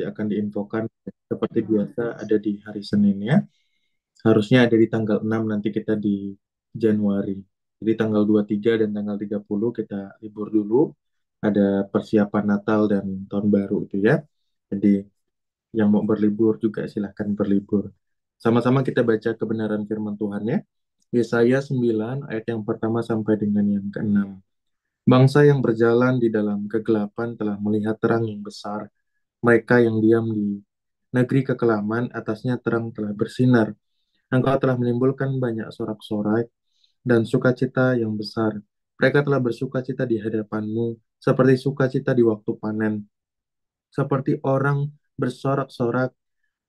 nanti akan diinfokan seperti biasa ada di hari Senin ya. Harusnya ada di tanggal 6 nanti kita di Januari. Jadi tanggal 23 dan tanggal 30 kita libur dulu. Ada persiapan Natal dan Tahun Baru itu ya. Jadi yang mau berlibur juga silahkan berlibur. Sama-sama kita baca kebenaran firman Tuhan ya. Yesaya 9 ayat yang pertama sampai dengan yang keenam. Bangsa yang berjalan di dalam kegelapan telah melihat terang yang besar. Mereka yang diam di negeri kekelaman, atasnya terang telah bersinar. Engkau telah menimbulkan banyak sorak-sorai dan sukacita yang besar. Mereka telah bersukacita di hadapanmu, seperti sukacita di waktu panen, seperti orang bersorak-sorak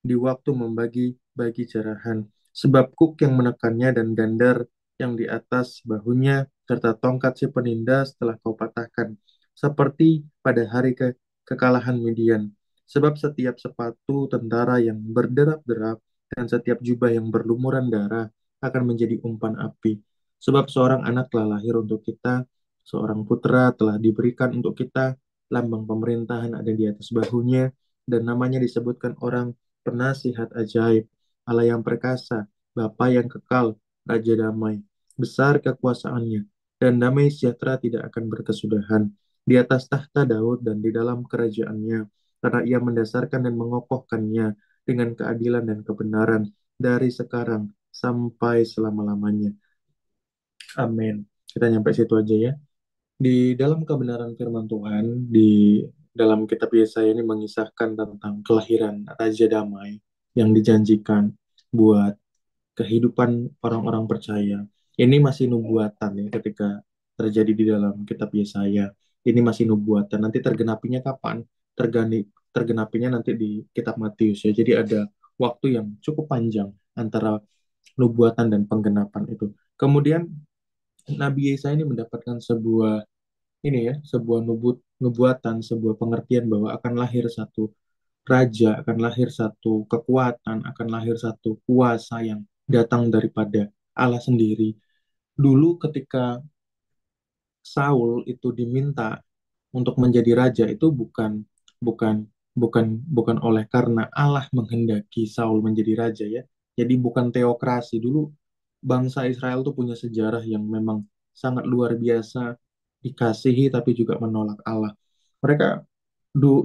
di waktu membagi-bagi jarahan. Sebab kuk yang menekannya dan gandar yang di atas bahunya, serta tongkat si penindas telah kau patahkan, seperti pada hari kekalahan Midian. Sebab setiap sepatu tentara yang berderap-derap dan setiap jubah yang berlumuran darah akan menjadi umpan api. Sebab seorang anak telah lahir untuk kita, seorang putra telah diberikan untuk kita, lambang pemerintahan ada di atas bahunya, dan namanya disebutkan orang penasihat ajaib, Allah yang perkasa, Bapa yang kekal, Raja damai. Besar kekuasaannya, dan damai sejahtera tidak akan berkesudahan di atas tahta Daud dan di dalam kerajaannya, karena ia mendasarkan dan mengokohkannya dengan keadilan dan kebenaran dari sekarang sampai selama-lamanya. Amin. Kita nyampe situ aja ya. Di dalam kebenaran firman Tuhan, di dalam kitab Yesaya ini mengisahkan tentang kelahiran Raja Damai yang dijanjikan buat kehidupan orang-orang percaya. Ini masih nubuatan ya ketika terjadi di dalam kitab Yesaya. Ini masih nubuatan. Nanti tergenapinya kapan? Tergenapinya nanti di kitab Matius ya. Jadi ada waktu yang cukup panjang antara nubuatan dan penggenapan itu. Kemudian Nabi Yesaya ini mendapatkan sebuah ini ya, sebuah nubuatan, sebuah pengertian bahwa akan lahir satu raja, akan lahir satu kekuatan, akan lahir satu kuasa yang datang daripada Allah sendiri. Dulu ketika Saul itu diminta untuk menjadi raja itu bukan bukan oleh karena Allah menghendaki Saul menjadi raja ya. Jadi bukan teokrasi. Dulu bangsa Israel tuh punya sejarah yang memang sangat luar biasa, dikasihi tapi juga menolak Allah. Mereka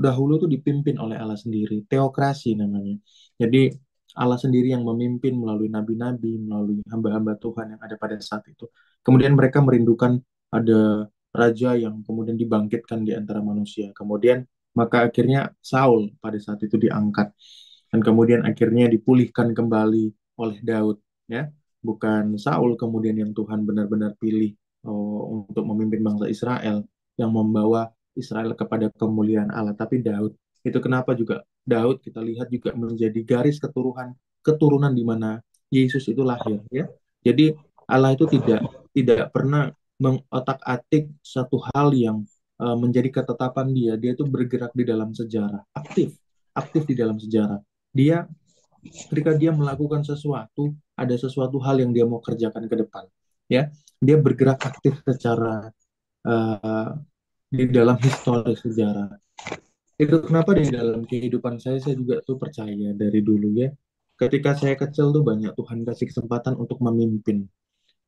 dahulu tuh dipimpin oleh Allah sendiri, teokrasi namanya. Jadi Allah sendiri yang memimpin melalui nabi-nabi, melalui hamba-hamba Tuhan yang ada pada saat itu. Kemudian mereka merindukan ada raja yang kemudian dibangkitkan di antara manusia. Kemudian maka akhirnya Saul pada saat itu diangkat dan kemudian akhirnya dipulihkan kembali oleh Daud ya. Bukan Saul kemudian yang Tuhan benar-benar pilih untuk memimpin bangsa Israel yang membawa Israel kepada kemuliaan Allah, tapi Daud. Itu kenapa juga Daud kita lihat juga menjadi garis keturunan keturunan di mana Yesus itu lahir ya. Jadi Allah itu tidak pernah mengotak-atik satu hal yang menjadi ketetapan dia. Dia itu bergerak di dalam sejarah, aktif di dalam sejarah. Dia ketika dia melakukan sesuatu, ada sesuatu hal yang dia mau kerjakan ke depan. Ya, dia bergerak aktif secara uh, di dalam historis sejarah. Itu kenapa di dalam kehidupan saya juga tuh percaya dari dulu ya. Ketika saya kecil tuh banyak Tuhan kasih kesempatan untuk memimpin.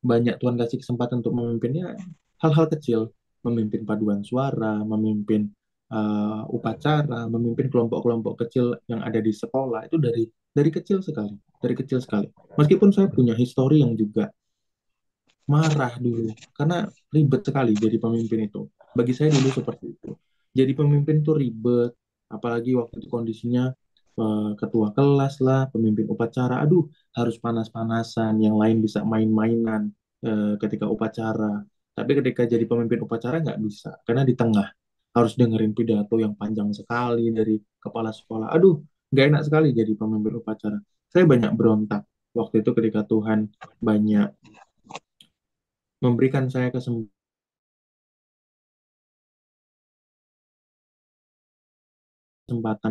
Banyak Tuhan kasih kesempatan untuk memimpinnya hal-hal kecil. Memimpin paduan suara, memimpin upacara, memimpin kelompok-kelompok kecil yang ada di sekolah. Itu dari kecil sekali. Dari kecil sekali. Meskipun saya punya histori yang juga marah dulu karena ribet sekali jadi pemimpin itu. Bagi saya dulu seperti itu. Jadi pemimpin tuh ribet, apalagi waktu itu kondisinya ketua kelas lah, pemimpin upacara. Aduh, harus panas-panasan, yang lain bisa main-mainan ketika upacara. Tapi ketika jadi pemimpin upacara nggak bisa, karena di tengah harus dengerin pidato yang panjang sekali dari kepala sekolah. Aduh, nggak enak sekali jadi pemimpin upacara. Saya banyak berontak waktu itu ketika Tuhan banyak memberikan saya kesempatan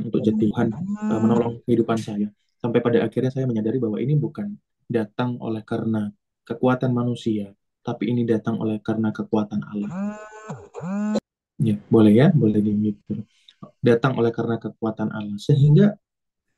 untuk jadi Tuhan menolong kehidupan saya. Sampai pada akhirnya saya menyadari bahwa ini bukan datang oleh karena kekuatan manusia, tapi ini datang oleh karena kekuatan Allah. Ya, boleh ya, boleh di mute. datang oleh karena kekuatan Allah. Sehingga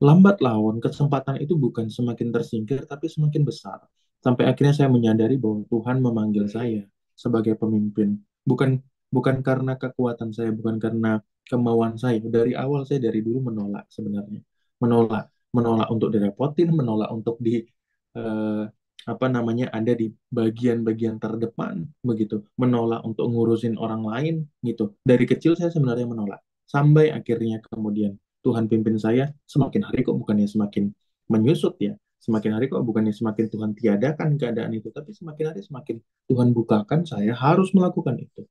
lambat laun kesempatan itu bukan semakin tersingkir, tapi semakin besar. Sampai akhirnya saya menyadari bahwa Tuhan memanggil saya sebagai pemimpin. Bukan bukan karena kekuatan saya, bukan karena kemauan saya. Dari awal saya dari dulu menolak sebenarnya. Menolak, menolak untuk direpotin, menolak untuk eh, apa namanya ada di bagian-bagian terdepan begitu, menolak untuk ngurusin orang lain gitu. Dari kecil saya sebenarnya menolak. Sampai akhirnya kemudian Tuhan pimpin saya, semakin hari kok bukannya semakin menyusut ya, semakin hari kok bukannya semakin Tuhan tiadakan keadaan itu, tapi semakin hari semakin Tuhan bukakan saya harus melakukan itu.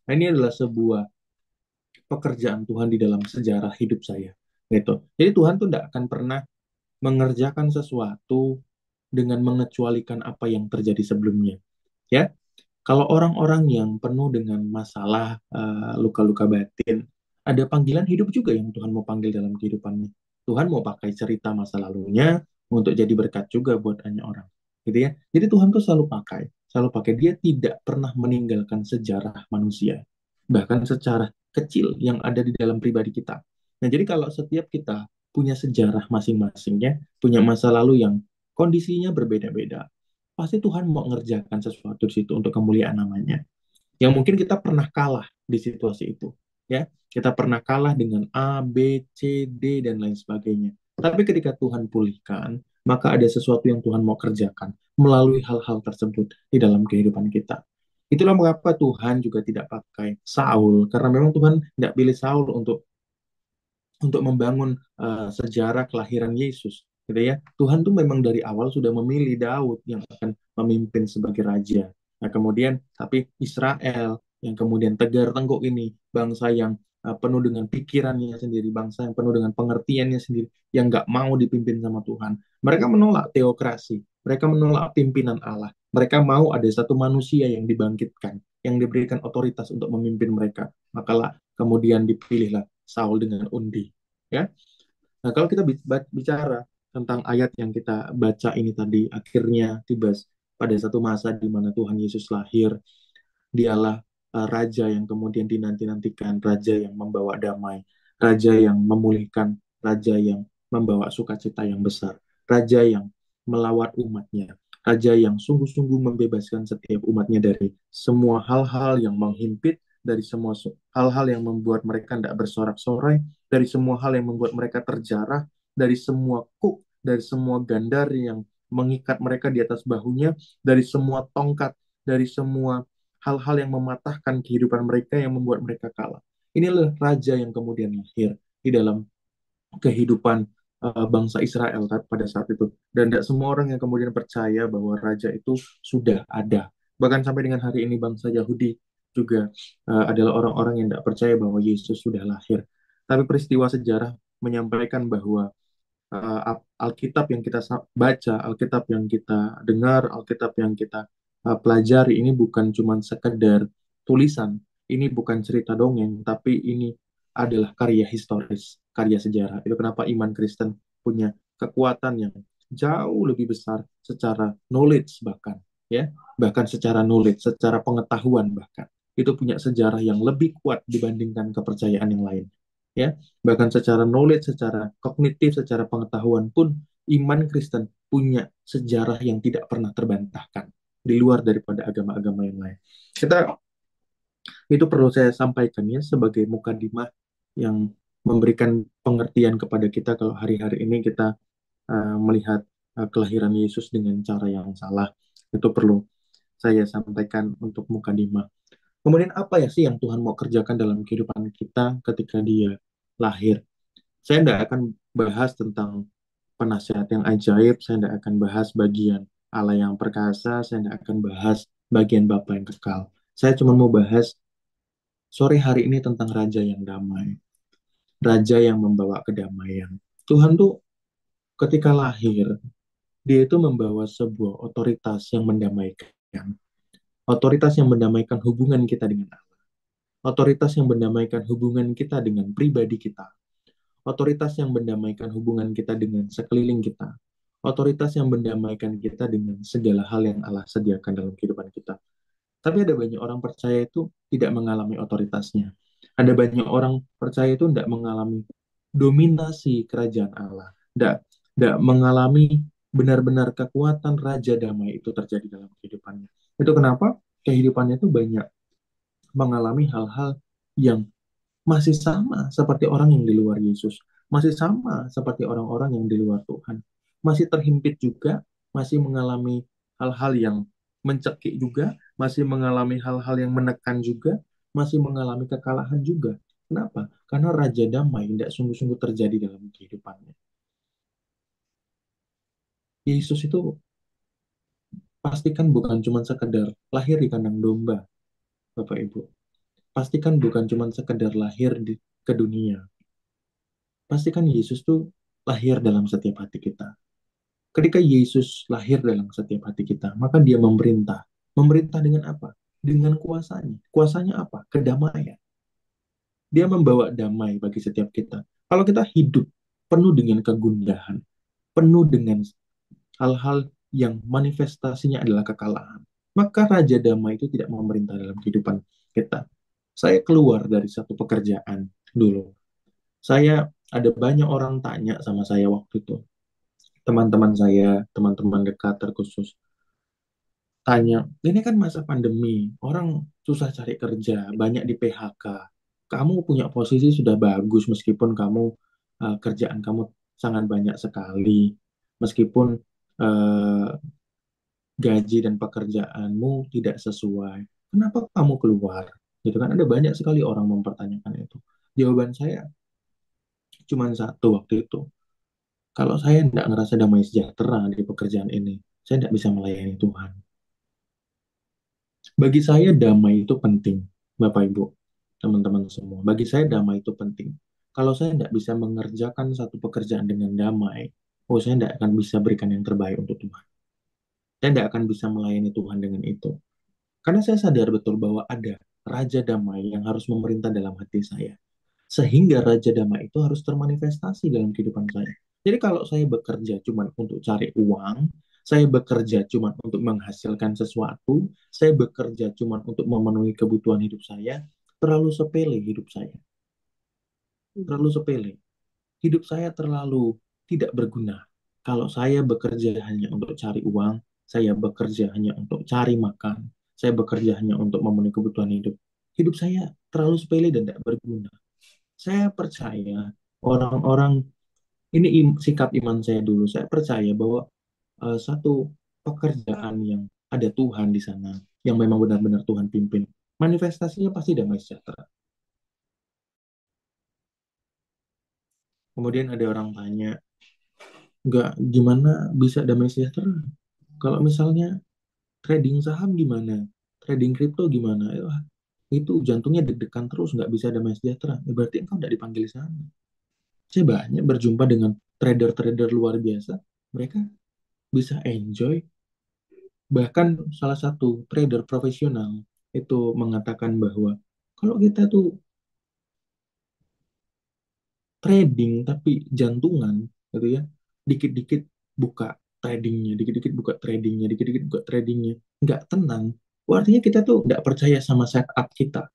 Nah, ini adalah sebuah pekerjaan Tuhan di dalam sejarah hidup saya. Gitu. Jadi Tuhan tuh tidak akan pernah mengerjakan sesuatu dengan mengecualikan apa yang terjadi sebelumnya. Ya, kalau orang-orang yang penuh dengan masalah, luka-luka batin, ada panggilan hidup juga yang Tuhan mau panggil dalam kehidupannya. Tuhan mau pakai cerita masa lalunya untuk jadi berkat juga buat banyak orang. Gitu ya. Jadi Tuhan tuh selalu pakai. Selalu pakai. Dia tidak pernah meninggalkan sejarah manusia. Bahkan secara kecil yang ada di dalam pribadi kita. Nah, jadi kalau setiap kita punya sejarah masing-masingnya, punya masa lalu yang kondisinya berbeda-beda, pasti Tuhan mau mengerjakan sesuatu di situ untuk kemuliaan namanya. Yang mungkin kita pernah kalah di situasi itu, ya. Kita pernah kalah dengan A, B, C, D dan lain sebagainya. Tapi ketika Tuhan pulihkan, maka ada sesuatu yang Tuhan mau kerjakan melalui hal-hal tersebut di dalam kehidupan kita. Itulah mengapa Tuhan juga tidak pakai Saul, karena memang Tuhan tidak pilih Saul untuk membangun sejarah kelahiran Yesus, gitu ya. Tuhan tuh memang dari awal sudah memilih Daud yang akan memimpin sebagai raja. Nah, kemudian tapi Israel yang kemudian tegar tengkuk ini, bangsa yang penuh dengan pikirannya sendiri, bangsa yang penuh dengan pengertiannya sendiri, yang nggak mau dipimpin sama Tuhan. Mereka menolak teokrasi, mereka menolak pimpinan Allah. Mereka mau ada satu manusia yang dibangkitkan, yang diberikan otoritas untuk memimpin mereka. Makalah kemudian dipilihlah Saul dengan undi. Ya, nah kalau kita bicara tentang ayat yang kita baca ini tadi, akhirnya tiba pada satu masa di mana Tuhan Yesus lahir, dialah raja yang kemudian dinanti-nantikan, raja yang membawa damai, raja yang memulihkan, raja yang membawa sukacita yang besar, raja yang melawat umatnya, raja yang sungguh-sungguh membebaskan setiap umatnya dari semua hal-hal yang menghimpit, dari semua hal-hal yang membuat mereka tidak bersorak-sorai, dari semua hal yang membuat mereka terjarah, dari semua kuk, dari semua gandar yang mengikat mereka di atas bahunya, dari semua tongkat, dari semua hal-hal yang mematahkan kehidupan mereka yang membuat mereka kalah. Inilah raja yang kemudian lahir di dalam kehidupan bangsa Israel pada saat itu. Dan tidak semua orang yang kemudian percaya bahwa raja itu sudah ada. Bahkan sampai dengan hari ini bangsa Yahudi juga adalah orang-orang yang tidak percaya bahwa Yesus sudah lahir. Tapi peristiwa sejarah menyampaikan bahwa Alkitab yang kita baca, Alkitab yang kita dengar, Alkitab yang kita pelajari ini bukan cuma sekedar tulisan, ini bukan cerita dongeng, tapi ini adalah karya historis, karya sejarah. Itu kenapa iman Kristen punya kekuatan yang jauh lebih besar secara knowledge bahkan, ya, bahkan secara knowledge, secara pengetahuan bahkan. Itu punya sejarah yang lebih kuat dibandingkan kepercayaan yang lain. Ya, bahkan secara knowledge, secara kognitif, secara pengetahuan pun iman Kristen punya sejarah yang tidak pernah terbantahkan di luar daripada agama-agama yang lain. Kita itu perlu saya sampaikan ya sebagai mukadimah yang memberikan pengertian kepada kita kalau hari-hari ini kita melihat kelahiran Yesus dengan cara yang salah. Itu perlu saya sampaikan untuk mukadimah. Kemudian apa ya sih yang Tuhan mau kerjakan dalam kehidupan kita ketika Dia lahir? Saya tidak akan bahas tentang penasihat yang ajaib, saya tidak akan bahas bagian Allah yang perkasa, saya tidak akan bahas bagian Bapa yang kekal. Saya cuma mau bahas sore hari ini tentang Raja yang damai, Raja yang membawa kedamaian. Tuhan tuh ketika lahir, dia itu membawa sebuah otoritas yang mendamaikan. Otoritas yang mendamaikan hubungan kita dengan Allah. Otoritas yang mendamaikan hubungan kita dengan pribadi kita. Otoritas yang mendamaikan hubungan kita dengan sekeliling kita. Otoritas yang mendamaikan kita dengan segala hal yang Allah sediakan dalam kehidupan kita. Tapi ada banyak orang percaya itu tidak mengalami otoritasnya. Ada banyak orang percaya itu tidak mengalami dominasi kerajaan Allah, tidak mengalami benar-benar kekuatan Raja Damai itu terjadi dalam kehidupannya. Itu kenapa kehidupannya itu banyak mengalami hal-hal yang masih sama seperti orang yang di luar Yesus, masih sama seperti orang-orang yang di luar Tuhan, masih terhimpit juga, masih mengalami hal-hal yang mencekik juga, masih mengalami hal-hal yang menekan juga, masih mengalami kekalahan juga. Kenapa? Karena Raja Damai tidak sungguh-sungguh terjadi dalam kehidupannya. Yesus itu pastikan bukan cuma sekedar lahir di kandang domba, Bapak Ibu. Pastikan bukan cuma sekedar lahir ke dunia. Pastikan Yesus tuh lahir dalam setiap hati kita. Ketika Yesus lahir dalam setiap hati kita, maka dia memerintah. Memerintah dengan apa? Dengan kuasanya. Kuasanya apa? Kedamaian. Dia membawa damai bagi setiap kita. Kalau kita hidup penuh dengan kegundahan, penuh dengan hal-hal yang manifestasinya adalah kekalahan, maka Raja Damai itu tidak memerintah dalam kehidupan kita. Saya keluar dari satu pekerjaan dulu. Saya ada banyak orang tanya sama saya waktu itu, teman-teman saya, teman-teman dekat terkhusus, tanya, ini kan masa pandemi, orang susah cari kerja, banyak di PHK. Kamu punya posisi sudah bagus meskipun kamu kerjaan kamu sangat banyak sekali, meskipun eh, gaji dan pekerjaanmu tidak sesuai. Kenapa kamu keluar? Gitu kan ada banyak sekali orang mempertanyakan itu. Jawaban saya cuma satu waktu itu. Kalau saya tidak ngerasa damai sejahtera di pekerjaan ini, saya tidak bisa melayani Tuhan. Bagi saya damai itu penting, Bapak Ibu, teman-teman semua. Bagi saya damai itu penting. Kalau saya tidak bisa mengerjakan satu pekerjaan dengan damai, oh saya tidak akan bisa berikan yang terbaik untuk Tuhan. Saya tidak akan bisa melayani Tuhan dengan itu. Karena saya sadar betul bahwa ada Raja Damai yang harus memerintah dalam hati saya. Sehingga Raja Damai itu harus termanifestasi dalam kehidupan saya. Jadi kalau saya bekerja cuma untuk cari uang, saya bekerja cuma untuk menghasilkan sesuatu, saya bekerja cuma untuk memenuhi kebutuhan hidup saya, terlalu sepele hidup saya. Terlalu sepele. Hidup saya terlalu tidak berguna. Kalau saya bekerja hanya untuk cari uang, saya bekerja hanya untuk cari makan, saya bekerja hanya untuk memenuhi kebutuhan hidup. Hidup saya terlalu sepele dan tidak berguna. Saya percaya orang-orang ini sikap iman saya dulu. Saya percaya bahwa satu pekerjaan yang ada Tuhan di sana, yang memang benar-benar Tuhan pimpin, manifestasinya pasti damai sejahtera. Kemudian ada orang tanya, nggak gimana bisa damai sejahtera? Kalau misalnya trading saham gimana? Trading kripto gimana? Wah, itu jantungnya deg-degan terus, nggak bisa damai sejahtera. Ya, berarti engkau nggak dipanggil di sana. Saya banyak berjumpa dengan trader-trader luar biasa. Mereka bisa enjoy. Bahkan salah satu trader profesional itu mengatakan bahwa kalau kita tuh trading tapi jantungan gitu ya, dikit-dikit buka tradingnya, dikit-dikit buka tradingnya, dikit-dikit buka tradingnya, nggak tenang. Wah, artinya kita tuh nggak percaya sama setup kita,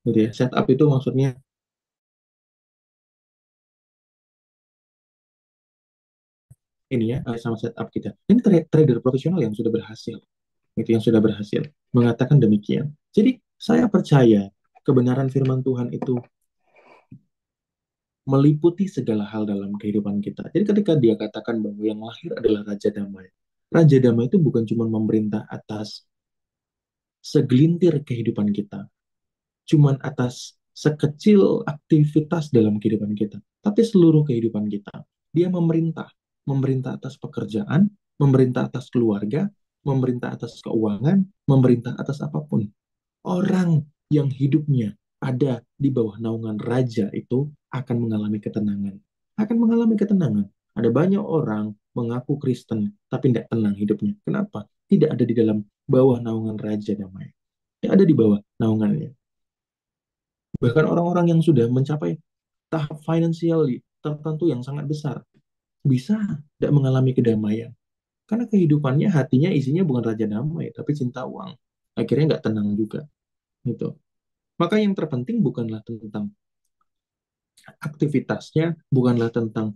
gitu ya. Setup itu maksudnya ini ya, sama setup kita. Ini trader profesional yang sudah berhasil, itu yang sudah berhasil mengatakan demikian. Jadi saya percaya kebenaran firman Tuhan itu meliputi segala hal dalam kehidupan kita. Jadi ketika dia katakan bahwa yang lahir adalah Raja Damai. Raja Damai itu bukan cuma memerintah atas segelintir kehidupan kita, cuman atas sekecil aktivitas dalam kehidupan kita, tapi seluruh kehidupan kita. Dia memerintah, memerintah atas pekerjaan, memerintah atas keluarga, memerintah atas keuangan, memerintah atas apapun. Orang yang hidupnya ada di bawah naungan raja itu akan mengalami ketenangan. Akan mengalami ketenangan. Ada banyak orang mengaku Kristen, tapi tidak tenang hidupnya. Kenapa? Tidak ada di dalam bawah naungan raja damai. Tidak ada di bawah naungannya. Bahkan orang-orang yang sudah mencapai tahap finansial tertentu yang sangat besar, bisa tidak mengalami kedamaian. Karena kehidupannya, hatinya isinya bukan raja damai, tapi cinta uang. Akhirnya nggak tenang juga. Gitu. Maka yang terpenting bukanlah tentang aktivitasnya, bukanlah tentang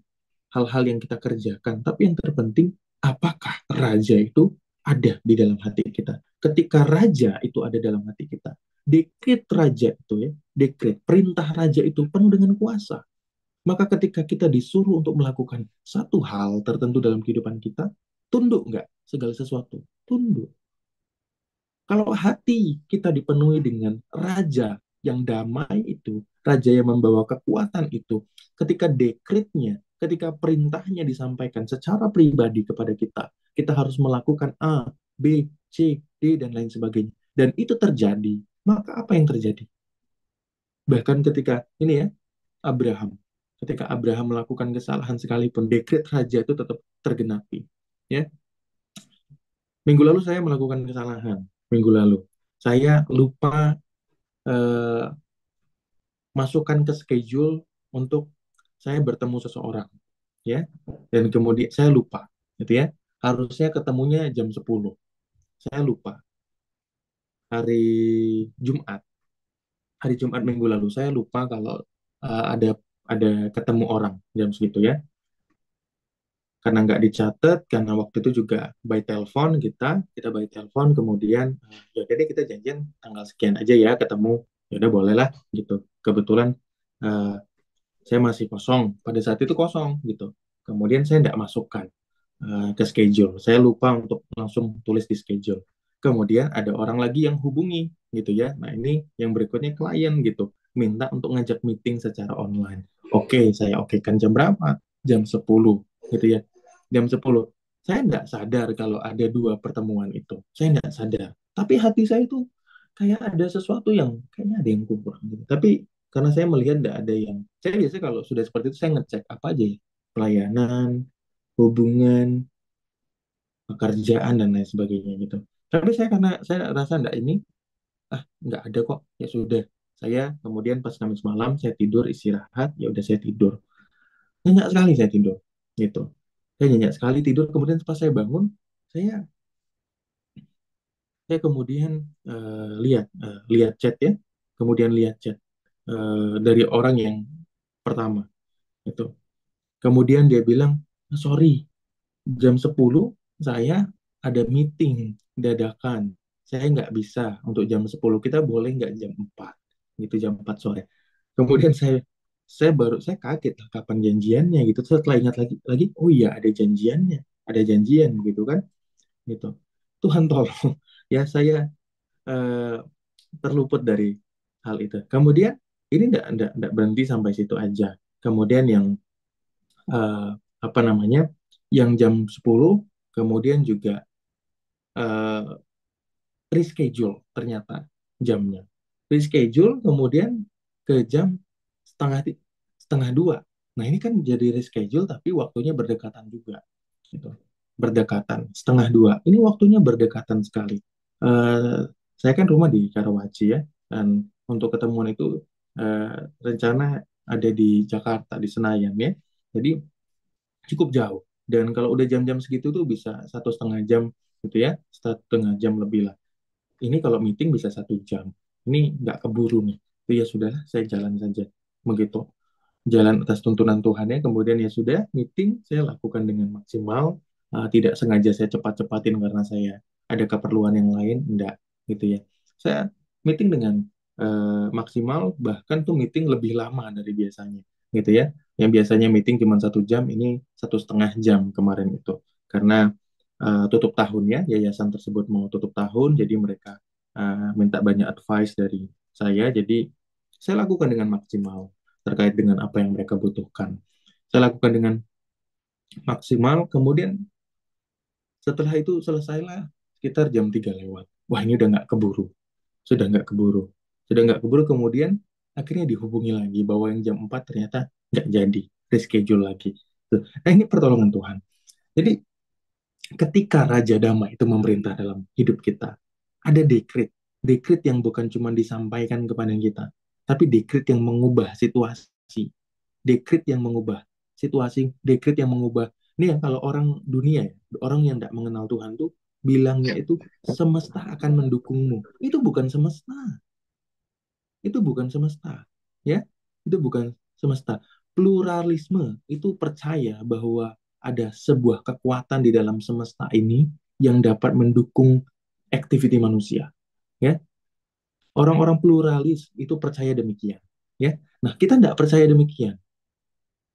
hal-hal yang kita kerjakan, tapi yang terpenting apakah raja itu ada di dalam hati kita. Ketika raja itu ada dalam hati kita, dekret raja itu ya, dekret perintah raja itu penuh dengan kuasa. Maka ketika kita disuruh untuk melakukan satu hal tertentu dalam kehidupan kita, tunduk nggak segala sesuatu? Tunduk. Kalau hati kita dipenuhi dengan raja yang damai itu, raja yang membawa kekuatan itu, ketika dekretnya, ketika perintahnya disampaikan secara pribadi kepada kita, kita harus melakukan A, B, C, D, dan lain sebagainya. Dan itu terjadi, maka apa yang terjadi? Bahkan ketika ini ya, Abraham. Ketika Abraham melakukan kesalahan sekalipun, dekret raja itu tetap tergenapi. Ya, minggu lalu saya melakukan kesalahan. Minggu lalu saya lupa eh, masukkan ke schedule untuk saya bertemu seseorang, ya. Dan kemudian saya lupa, gitu ya. Harusnya ketemunya jam 10. Saya lupa. Hari Jumat, hari Jumat minggu lalu saya lupa kalau ada ketemu orang jam segitu ya. Karena nggak dicatat, karena waktu itu juga by telepon kita by telepon, kemudian ya udah deh kita janjian tanggal sekian aja ya ketemu, ya udah boleh lah gitu. Kebetulan eh, saya masih kosong pada saat itu, kosong gitu. Kemudian saya nggak masukkan ke schedule, saya lupa untuk langsung tulis di schedule. Kemudian ada orang lagi yang hubungi gitu ya. Nah ini yang berikutnya klien gitu, minta untuk ngajak meeting secara online. Oke, saya okekan jam berapa? Jam 10 gitu ya. Jam 10. Saya nggak sadar kalau ada dua pertemuan itu. Saya nggak sadar. Tapi hati saya itu kayak ada sesuatu yang kayaknya ada yang kurang gitu. Tapi karena saya melihat nggak ada yang, saya biasanya kalau sudah seperti itu saya ngecek apa aja ya, pelayanan, hubungan, pekerjaan dan lain sebagainya gitu. Tapi saya karena saya rasa nggak ini, nggak ada kok, ya sudah. Saya kemudian pas Kamis malam saya tidur istirahat, ya udah saya tidur. Nyenyak sekali saya tidur gitu. Saya nyenyak sekali tidur, kemudian pas saya bangun, saya saya kemudian lihat chat ya, kemudian lihat chat dari orang yang pertama itu. Kemudian dia bilang, sorry, jam 10 saya ada meeting dadakan. Saya nggak bisa untuk jam 10. Kita boleh nggak jam 4? Gitu, jam 4 sore. Kemudian saya kaget lah kapan janjiannya gitu. Setelah ingat lagi, oh iya ada janjiannya, ada janjian gitu kan, gitu. Tuhan tolong ya saya eh, terluput dari hal itu. Kemudian ini enggak berhenti sampai situ aja. Kemudian yang eh, apa namanya, yang jam 10 kemudian juga eh, reschedule ternyata jamnya, reschedule kemudian ke jam setengah setengah 2. Nah ini kan jadi reschedule tapi waktunya berdekatan juga gitu, berdekatan setengah 2, ini waktunya berdekatan sekali. Eh, saya kan rumah di Karawaci ya, dan untuk ketemuan itu eh, rencana ada di Jakarta di Senayan ya, jadi cukup jauh. Dan kalau udah jam-jam segitu tuh bisa 1,5 jam gitu ya, 1,5 jam lebih lah. Ini kalau meeting bisa 1 jam. Ini nggak keburu nih. Itu ya sudah, saya jalan saja. Begitu. Jalan atas tuntunan Tuhan ya. Kemudian ya sudah, meeting saya lakukan dengan maksimal. Tidak sengaja saya cepat-cepatin karena saya ada keperluan yang lain. Enggak, gitu ya. Saya meeting dengan maksimal, bahkan tuh meeting lebih lama dari biasanya. Gitu ya. Yang biasanya meeting cuma 1 jam, ini 1,5 jam kemarin itu. Karena tutup tahun ya, yayasan tersebut mau tutup tahun, jadi mereka minta banyak advice dari saya, jadi saya lakukan dengan maksimal terkait dengan apa yang mereka butuhkan. Saya lakukan dengan maksimal, kemudian setelah itu selesailah sekitar jam 3 lewat. Wah ini udah nggak keburu, sudah nggak keburu, sudah nggak keburu, kemudian akhirnya dihubungi lagi bahwa yang jam 4 ternyata nggak jadi, reschedule lagi. Tuh. Nah ini pertolongan Tuhan. Jadi ketika Raja Damai itu memerintah dalam hidup kita, ada dekret. Dekret yang bukan cuma disampaikan kepada kita, tapi dekret yang mengubah situasi. Dekret yang mengubah situasi, dekret yang mengubah. Ini yang kalau orang dunia, ya, orang yang tidak mengenal Tuhan tuh bilangnya itu semesta akan mendukungmu. Itu bukan semesta. itu bukan semesta, ya. Itu bukan semesta. Pluralisme itu percaya bahwa ada sebuah kekuatan di dalam semesta ini yang dapat mendukung activity manusia, ya. Orang-orang pluralis itu percaya demikian, ya. Nah, kita tidak percaya demikian,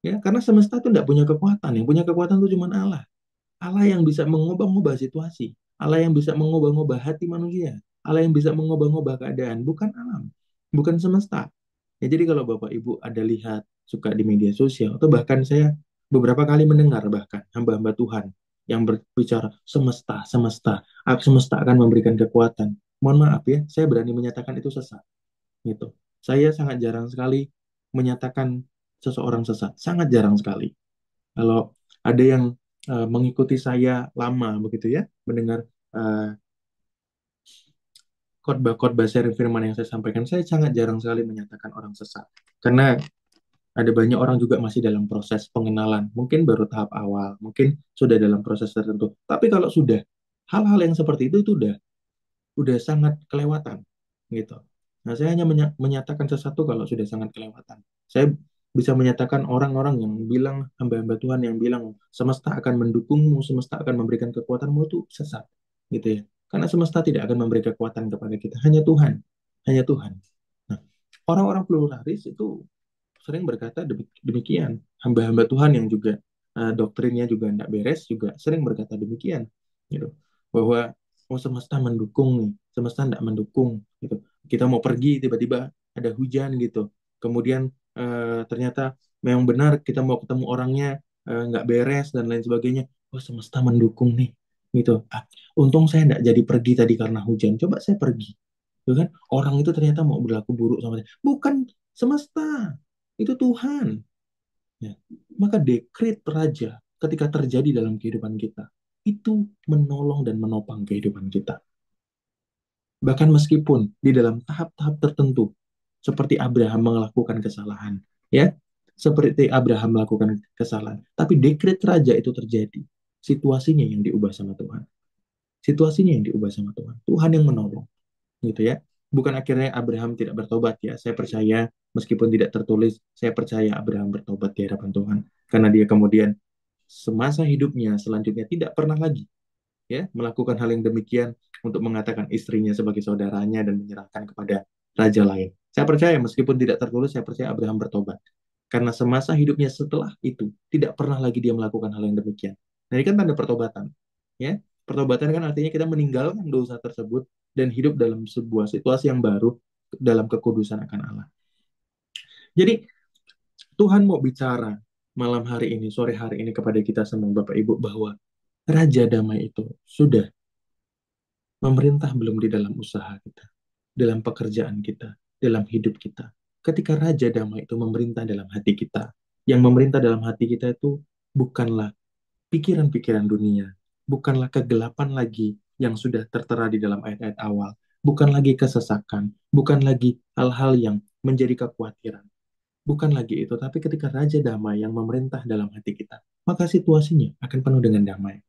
ya, karena semesta itu tidak punya kekuatan. Yang punya kekuatan itu cuma Allah. Allah yang bisa mengubah-ubah situasi, Allah yang bisa mengubah-ubah hati manusia, Allah yang bisa mengubah-ubah keadaan, bukan alam, bukan semesta. Ya, jadi kalau Bapak Ibu ada lihat suka di media sosial, atau bahkan saya beberapa kali mendengar bahkan hamba-hamba Tuhan yang berbicara semesta, semesta, semesta akan memberikan kekuatan. Mohon maaf ya, saya berani menyatakan itu sesat. Gitu. Saya sangat jarang sekali menyatakan seseorang sesat, sangat jarang sekali. Kalau ada yang mengikuti saya lama begitu ya, mendengar eh, khotbah-khotbah sharing firman yang saya sampaikan, saya sangat jarang sekali menyatakan orang sesat. Karena ada banyak orang juga masih dalam proses pengenalan, mungkin baru tahap awal, mungkin sudah dalam proses tertentu. Tapi kalau sudah hal-hal yang seperti itu udah sangat kelewatan gitu. Nah, saya hanya menyatakan sesuatu kalau sudah sangat kelewatan. Saya bisa menyatakan orang-orang yang bilang, hamba-hamba Tuhan yang bilang semesta akan mendukungmu, semesta akan memberikan kekuatanmu, itu sesat gitu ya. Karena semesta tidak akan memberi kekuatan kepada kita, hanya Tuhan, hanya Tuhan. Nah, orang-orang pluralis itu sering berkata demikian. Hamba-hamba Tuhan yang juga doktrinnya juga tidak beres juga sering berkata demikian, gitu. Bahwa oh semesta mendukung nih, semesta tidak mendukung, gitu. Kita mau pergi tiba-tiba ada hujan gitu. Kemudian ternyata memang benar kita mau ketemu orangnya nggak beres dan lain sebagainya. Oh semesta mendukung nih, gitu. Ah, untung saya tidak jadi pergi tadi karena hujan. Coba saya pergi, gitu kan? Orang itu ternyata mau berlaku buruk sama saya. Bukan semesta, itu Tuhan. Ya. Maka dekret raja ketika terjadi dalam kehidupan kita, itu menolong dan menopang kehidupan kita. Bahkan meskipun di dalam tahap-tahap tertentu, seperti Abraham melakukan kesalahan, ya, seperti Abraham melakukan kesalahan, tapi dekret raja itu terjadi, situasinya yang diubah sama Tuhan, situasinya yang diubah sama Tuhan, Tuhan yang menolong, gitu ya. Bukan akhirnya Abraham tidak bertobat ya. Saya percaya meskipun tidak tertulis, saya percaya Abraham bertobat di hadapan Tuhan karena dia kemudian semasa hidupnya selanjutnya tidak pernah lagi ya melakukan hal yang demikian untuk mengatakan istrinya sebagai saudaranya dan menyerahkan kepada raja lain. Saya percaya meskipun tidak tertulis, saya percaya Abraham bertobat. Karena semasa hidupnya setelah itu tidak pernah lagi dia melakukan hal yang demikian. Nah, ini kan tanda pertobatan. Ya, pertobatan kan artinya kita meninggalkan dosa tersebut dan hidup dalam sebuah situasi yang baru dalam kekudusan akan Allah. Jadi Tuhan mau bicara malam hari ini, sore hari ini kepada kita semua Bapak Ibu bahwa Raja Damai itu sudah memerintah belum di dalam usaha kita, dalam pekerjaan kita, dalam hidup kita. Ketika Raja Damai itu memerintah dalam hati kita, yang memerintah dalam hati kita itu bukanlah pikiran-pikiran dunia, bukanlah kegelapan lagi yang sudah tertera di dalam ayat-ayat awal, bukan lagi kesesakan, bukan lagi hal-hal yang menjadi kekhawatiran. Bukan lagi itu, tapi ketika Raja Damai yang memerintah dalam hati kita, maka situasinya akan penuh dengan damai.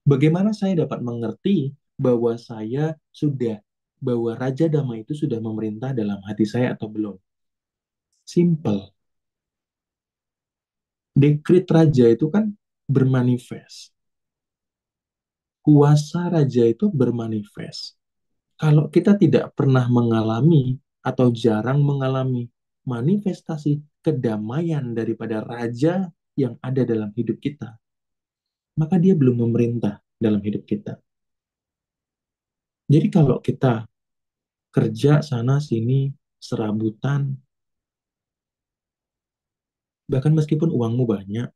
Bagaimana saya dapat mengerti bahwa saya sudah, bahwa Raja Damai itu sudah memerintah dalam hati saya atau belum? Simple. Dekrit Raja itu kan bermanifest. Kuasa Raja itu bermanifest. Kalau kita tidak pernah mengalami atau jarang mengalami manifestasi kedamaian daripada Raja yang ada dalam hidup kita, maka dia belum memerintah dalam hidup kita. Jadi kalau kita kerja sana sini serabutan, bahkan meskipun uangmu banyak,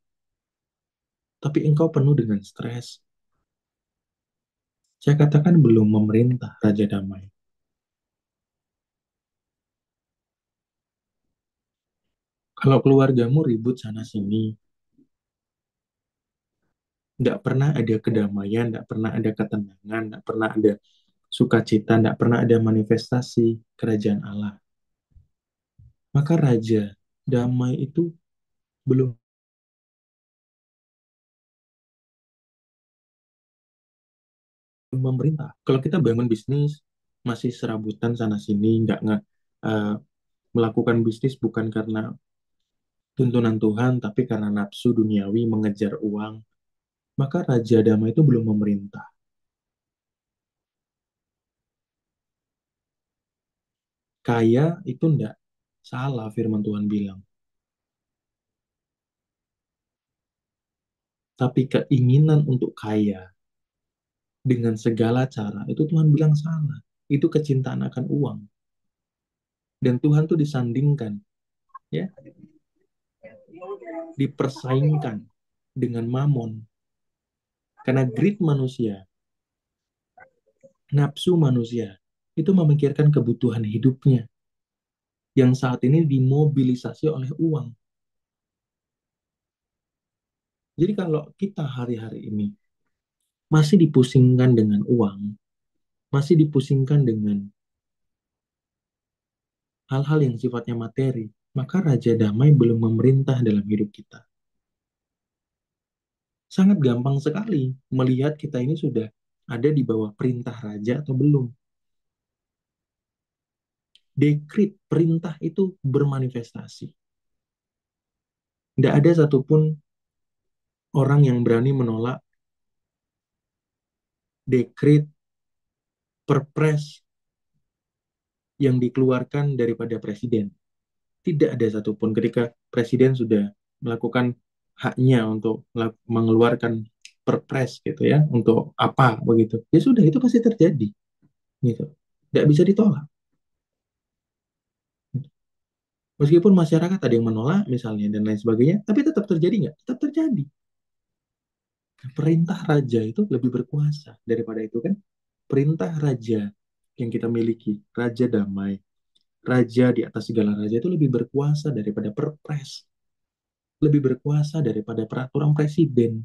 tapi engkau penuh dengan stres, saya katakan belum memerintah Raja Damai. Kalau keluargamu ribut sana sini, nggak pernah ada kedamaian, nggak pernah ada ketenangan, nggak pernah ada sukacita, nggak pernah ada manifestasi kerajaan Allah, maka Raja Damai itu belum memerintah. Kalau kita bangun bisnis, masih serabutan sana sini, nggak eh, melakukan bisnis bukan karena tuntunan Tuhan, tapi karena nafsu duniawi mengejar uang, maka Raja Damai itu belum memerintah. Kaya itu enggak salah firman Tuhan bilang. Tapi keinginan untuk kaya dengan segala cara, itu Tuhan bilang salah. Itu kecintaan akan uang. Dan Tuhan tuh disandingkan, ya, dipersaingkan dengan mamon. Karena greed manusia, nafsu manusia, itu memikirkan kebutuhan hidupnya yang saat ini dimobilisasi oleh uang. Jadi kalau kita hari-hari ini masih dipusingkan dengan uang, masih dipusingkan dengan hal-hal yang sifatnya materi, maka Raja Damai belum memerintah dalam hidup kita. Sangat gampang sekali melihat kita ini sudah ada di bawah perintah raja atau belum. Dekrit, perintah itu bermanifestasi. Tidak ada satupun orang yang berani menolak dekrit, perpres yang dikeluarkan daripada presiden. Tidak ada satupun ketika presiden sudah melakukan haknya untuk mengeluarkan perpres gitu ya, untuk apa begitu. Ya sudah, itu pasti terjadi gitu. Tidak bisa ditolak. Meskipun masyarakat ada yang menolak misalnya dan lain sebagainya, tapi tetap terjadi nggak? Tetap terjadi. Perintah raja itu lebih berkuasa daripada itu kan. Perintah raja yang kita miliki, raja damai, raja di atas segala raja itu lebih berkuasa daripada perpres, lebih berkuasa daripada peraturan presiden.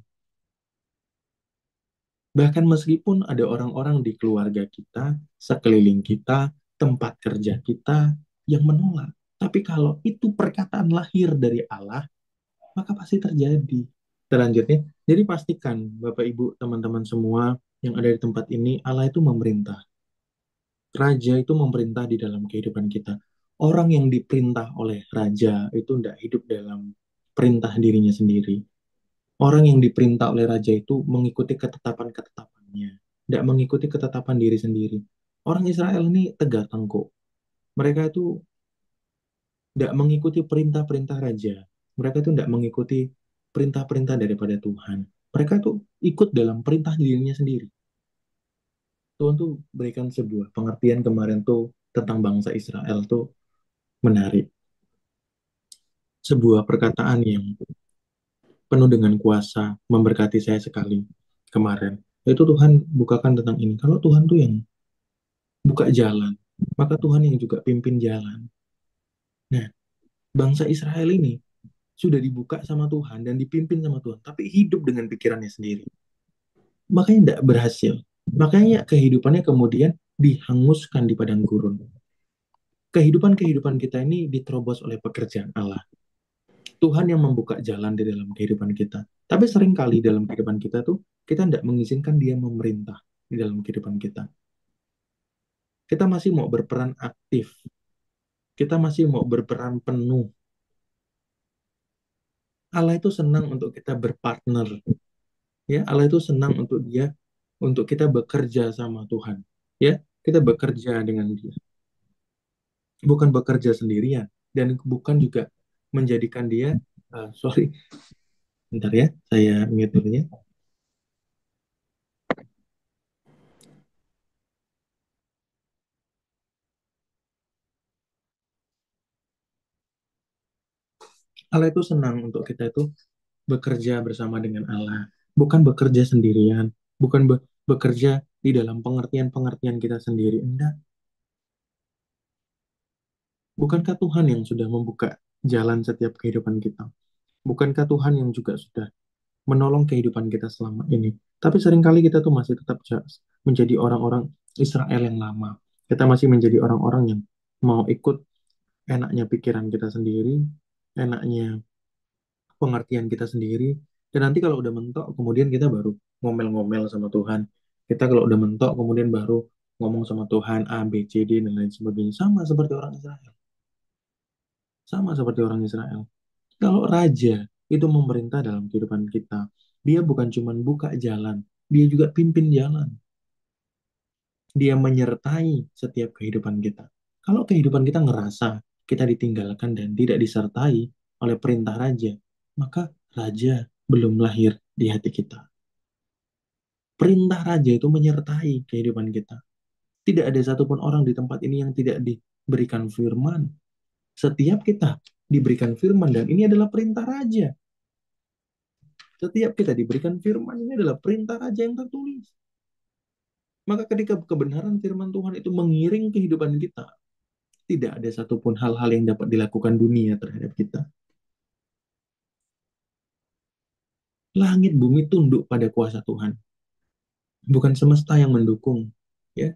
Bahkan meskipun ada orang-orang di keluarga kita, sekeliling kita, tempat kerja kita yang menolak. Tapi kalau itu perkataan lahir dari Allah, maka pasti terjadi. Selanjutnya, jadi pastikan Bapak Ibu, teman-teman semua yang ada di tempat ini, Allah itu memerintah. Raja itu memerintah di dalam kehidupan kita. Orang yang diperintah oleh raja itu tidak hidup dalam perintah dirinya sendiri. Orang yang diperintah oleh raja itu mengikuti ketetapan-ketetapannya, tidak mengikuti ketetapan diri sendiri. Orang Israel ini tegar tengkuk. Mereka itu tidak mengikuti perintah-perintah raja. Mereka itu tidak mengikuti perintah-perintah daripada Tuhan. Mereka tuh ikut dalam perintah dirinya sendiri. Tuhan tuh berikan sebuah pengertian kemarin tuh tentang bangsa Israel tuh menarik. Sebuah perkataan yang penuh dengan kuasa memberkati saya sekali kemarin. Itu Tuhan bukakan tentang ini. Kalau Tuhan tuh yang buka jalan, maka Tuhan yang juga pimpin jalan. Nah, bangsa Israel ini sudah dibuka sama Tuhan dan dipimpin sama Tuhan, tapi hidup dengan pikirannya sendiri. Makanya tidak berhasil. Makanya kehidupannya kemudian dihanguskan di padang gurun. Kehidupan-kehidupan kita ini diterobos oleh pekerjaan Allah. Tuhan yang membuka jalan di dalam kehidupan kita. Tapi seringkali dalam kehidupan kita tuh, kita tidak mengizinkan dia memerintah di dalam kehidupan kita. Kita masih mau berperan aktif. Kita masih mau berperan penuh. Allah itu senang untuk kita berpartner. Ya, Allah itu senang untuk kita bekerja sama Tuhan. Ya, kita bekerja dengan dia. Bukan bekerja sendirian dan bukan juga menjadikan dia sorry, bentar ya, saya ingat dulunya. Allah itu senang untuk kita itu bekerja bersama dengan Allah, bukan bekerja sendirian, bukan bekerja di dalam pengertian-pengertian kita sendiri. Enggak, bukankah Tuhan yang sudah membuka jalan setiap kehidupan kita? Bukankah Tuhan yang juga sudah menolong kehidupan kita selama ini? Tapi seringkali kita tuh masih tetap menjadi orang-orang Israel yang lama. Kita masih menjadi orang-orang yang mau ikut enaknya pikiran kita sendiri, enaknya pengertian kita sendiri. Dan nanti kalau udah mentok, kemudian kita baru ngomel-ngomel sama Tuhan. Kita kalau udah mentok, kemudian baru ngomong sama Tuhan A, B, C, D, dan lain sebagainya. Sama seperti orang Israel. Sama seperti orang Israel. Kalau raja itu memerintah dalam kehidupan kita, dia bukan cuma buka jalan, dia juga pimpin jalan. Dia menyertai setiap kehidupan kita. Kalau kehidupan kita ngerasa kita ditinggalkan dan tidak disertai oleh perintah raja, maka raja belum lahir di hati kita. Perintah raja itu menyertai kehidupan kita. Tidak ada satupun orang di tempat ini yang tidak diberikan firman. Setiap kita diberikan firman dan ini adalah perintah raja. Setiap kita diberikan firman ini adalah perintah raja yang tertulis. Maka ketika kebenaran firman Tuhan itu mengiring kehidupan kita, tidak ada satupun hal-hal yang dapat dilakukan dunia terhadap kita. Langit bumi tunduk pada kuasa Tuhan. Bukan semesta yang mendukung, ya.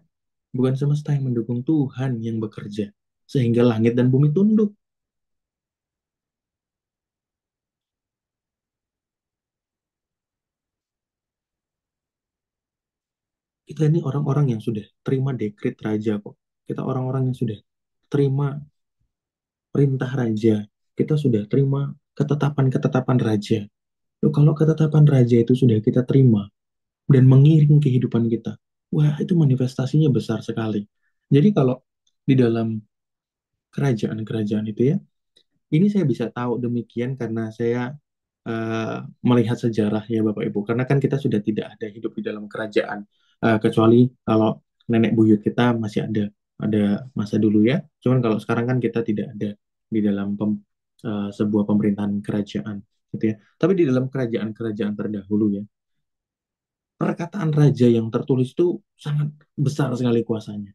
Bukan semesta yang mendukung, Tuhan yang bekerja sehingga langit dan bumi tunduk. Kita ini orang-orang yang sudah terima dekret raja kok. Kita orang-orang yang sudah terima perintah raja. Kita sudah terima ketetapan-ketetapan raja. Loh, kalau ketetapan raja itu sudah kita terima dan mengiring kehidupan kita, wah itu manifestasinya besar sekali. Jadi kalau di dalam kerajaan-kerajaan itu ya, ini saya bisa tahu demikian karena saya melihat sejarah ya Bapak Ibu. Karena kan kita sudah tidak ada hidup di dalam kerajaan. Kecuali kalau nenek buyut kita masih ada masa dulu ya. Cuman kalau sekarang kan kita tidak ada di dalam sebuah pemerintahan kerajaan gitu ya. Tapi di dalam kerajaan-kerajaan terdahulu ya, perkataan raja yang tertulis itu sangat besar sekali kuasanya.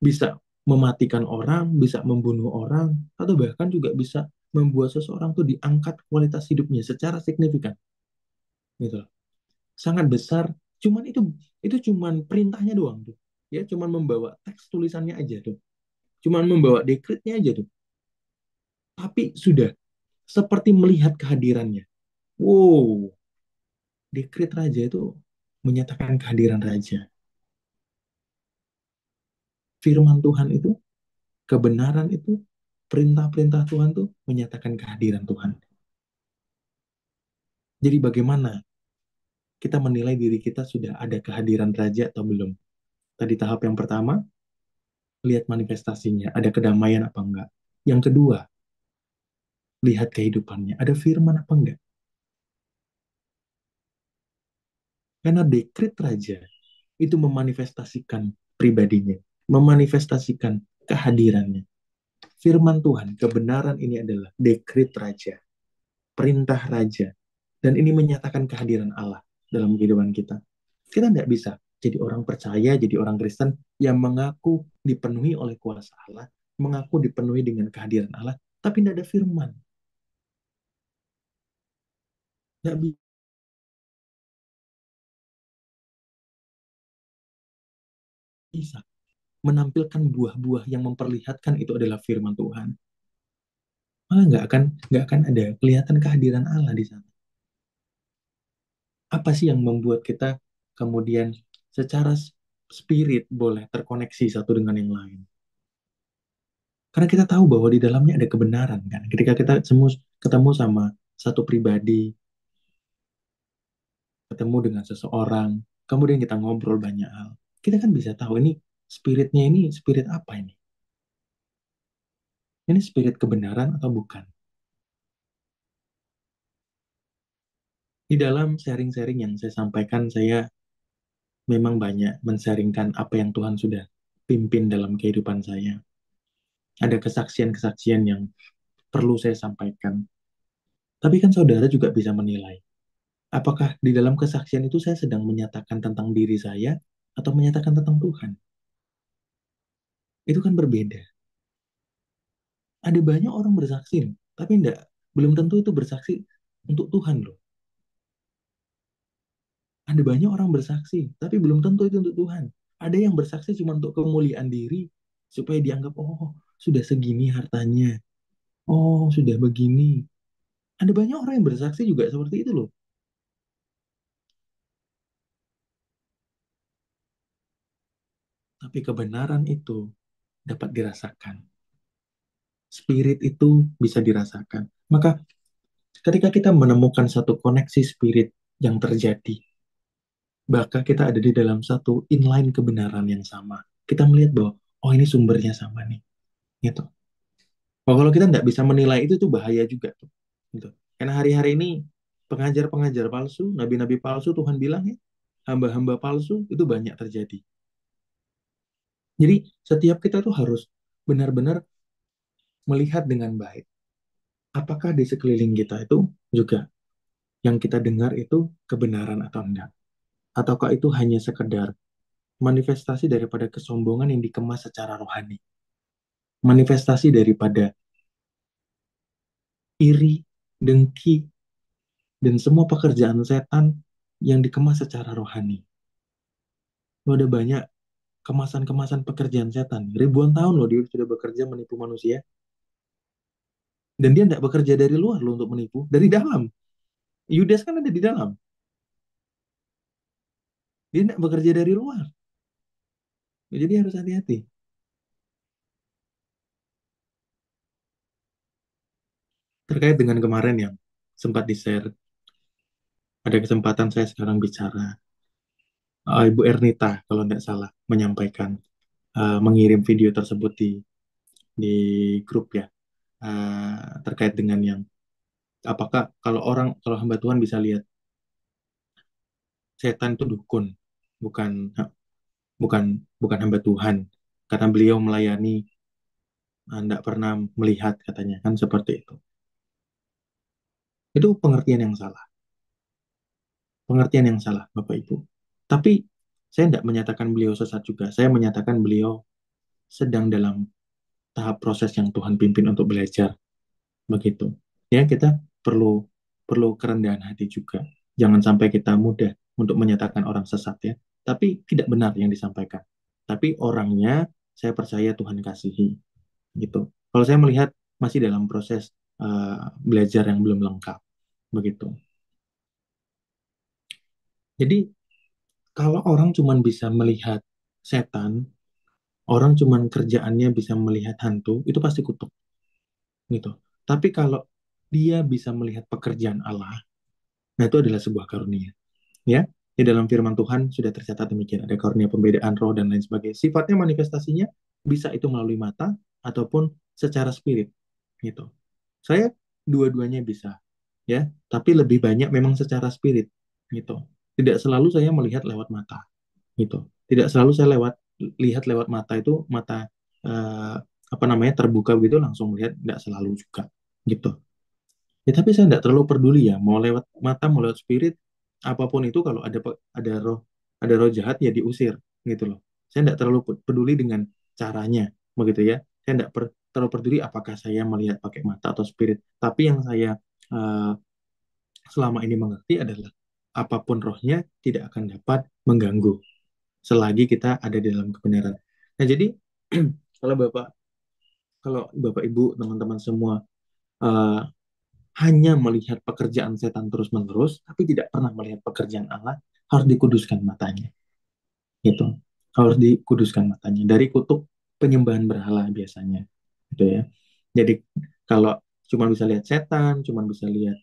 Bisa mematikan orang, bisa membunuh orang, atau bahkan juga bisa membuat seseorang tuh diangkat kualitas hidupnya secara signifikan, gitu loh. Sangat besar. Cuman itu cuman perintahnya doang tuh. Ya, cuman membawa teks tulisannya aja tuh. Cuman membawa dekretnya aja tuh. Tapi sudah seperti melihat kehadirannya. Wow, dekret raja itu menyatakan kehadiran raja. Firman Tuhan itu, kebenaran itu, perintah-perintah Tuhan tuh menyatakan kehadiran Tuhan. Jadi bagaimana kita menilai diri kita sudah ada kehadiran raja atau belum? Tadi tahap yang pertama, lihat manifestasinya, ada kedamaian apa enggak. Yang kedua, lihat kehidupannya, ada firman apa enggak. Karena dekret raja itu memanifestasikan pribadinya, memanifestasikan kehadirannya. Firman Tuhan, kebenaran ini adalah dekret raja, perintah raja, dan ini menyatakan kehadiran Allah dalam kehidupan kita. Kita tidak bisa jadi orang percaya, jadi orang Kristen yang mengaku dipenuhi oleh kuasa Allah, mengaku dipenuhi dengan kehadiran Allah, tapi tidak ada firman. Tidak bisa menampilkan buah-buah yang memperlihatkan itu adalah firman Tuhan. Malah nggak akan ada kelihatan kehadiran Allah di sana. Apa sih yang membuat kita kemudian secara spirit boleh terkoneksi satu dengan yang lain? Karena kita tahu bahwa di dalamnya ada kebenaran kan. Ketika kita semua ketemu sama satu pribadi, ketemu dengan seseorang, kemudian kita ngobrol banyak hal, kita kan bisa tahu ini spiritnya ini spirit apa ini? Ini spirit kebenaran atau bukan? Di dalam sharing-sharing yang saya sampaikan, saya memang banyak men-sharingkan apa yang Tuhan sudah pimpin dalam kehidupan saya. Ada kesaksian-kesaksian yang perlu saya sampaikan. Tapi kan saudara juga bisa menilai, apakah di dalam kesaksian itu saya sedang menyatakan tentang diri saya atau menyatakan tentang Tuhan. Itu kan berbeda. Ada banyak orang bersaksi, tapi enggak, belum tentu itu bersaksi untuk Tuhan loh. Ada banyak orang bersaksi, tapi belum tentu itu untuk Tuhan. Ada yang bersaksi cuma untuk kemuliaan diri, supaya dianggap, oh, sudah segini hartanya. Oh, sudah begini. Ada banyak orang yang bersaksi juga seperti itu loh. Tapi kebenaran itu dapat dirasakan. Spirit itu bisa dirasakan. Maka ketika kita menemukan satu koneksi spirit yang terjadi, bahkan kita ada di dalam satu inline kebenaran yang sama. Kita melihat bahwa, oh ini sumbernya sama nih. Gitu. Oh, kalau kita nggak bisa menilai itu tuh bahaya juga tuh. Gitu. Karena hari-hari ini pengajar-pengajar palsu, nabi-nabi palsu, Tuhan bilang ya, hamba-hamba palsu itu banyak terjadi. Jadi setiap kita tuh harus benar-benar melihat dengan baik. Apakah di sekeliling kita itu juga yang kita dengar itu kebenaran atau enggak? Ataukah itu hanya sekedar manifestasi daripada kesombongan yang dikemas secara rohani? Manifestasi daripada iri, dengki, dan semua pekerjaan setan yang dikemas secara rohani. Lo ada banyak kemasan-kemasan pekerjaan setan. Ribuan tahun loh dia sudah bekerja menipu manusia. Dan dia tidak bekerja dari luar loh untuk menipu. Dari dalam. Yudas kan ada di dalam. Dia tidak bekerja dari luar. Jadi harus hati-hati. Terkait dengan kemarin yang sempat di-share, ada kesempatan saya sekarang bicara. Ibu Ernita, kalau tidak salah, menyampaikan, mengirim video tersebut di grup ya. Terkait dengan yang, apakah kalau hamba Tuhan bisa lihat setan itu dukun, bukan bukan bukan hamba Tuhan, karena beliau melayani, tidak pernah melihat katanya kan seperti itu. Itu pengertian yang salah Bapak Ibu. Tapi saya tidak menyatakan beliau sesat juga. Saya menyatakan beliau sedang dalam tahap proses yang Tuhan pimpin untuk belajar begitu. Ya kita perlu perlu kerendahan hati juga. Jangan sampai kita mudah untuk menyatakan orang sesat ya. Tapi tidak benar yang disampaikan. Tapi orangnya saya percaya Tuhan kasihi gitu. Kalau saya melihat masih dalam proses belajar yang belum lengkap begitu. Jadi kalau orang cuma bisa melihat setan, orang cuma kerjaannya bisa melihat hantu, itu pasti kutuk gitu. Tapi kalau dia bisa melihat pekerjaan Allah, nah itu adalah sebuah karunia. Ya, di dalam firman Tuhan sudah tercatat demikian. Ada karunia pembedaan roh dan lain sebagainya. Sifatnya manifestasinya bisa itu melalui mata ataupun secara spirit gitu. Saya dua-duanya bisa, ya. Tapi lebih banyak memang secara spirit gitu. Tidak selalu saya melihat lewat mata gitu. Tidak selalu saya lihat lewat mata itu mata, eh, apa namanya, terbuka gitu langsung melihat, tidak selalu juga gitu. Ya, tapi saya tidak terlalu peduli ya, mau lewat mata, mau lewat spirit, apapun itu kalau ada roh jahat ya diusir gitu loh. Saya tidak terlalu peduli dengan caranya, begitu ya. Saya tidak terlalu peduli apakah saya melihat pakai mata atau spirit. Tapi yang saya eh, selama ini mengerti adalah apapun rohnya tidak akan dapat mengganggu selagi kita ada di dalam kebenaran. Nah, jadi kalau Bapak Ibu, teman-teman semua eh, hanya melihat pekerjaan setan terus-menerus, tapi tidak pernah melihat pekerjaan Allah, harus dikuduskan matanya. Gitu. Harus dikuduskan matanya. Dari kutuk penyembahan berhala biasanya. Gitu ya. Jadi kalau cuma bisa lihat setan, cuma bisa lihat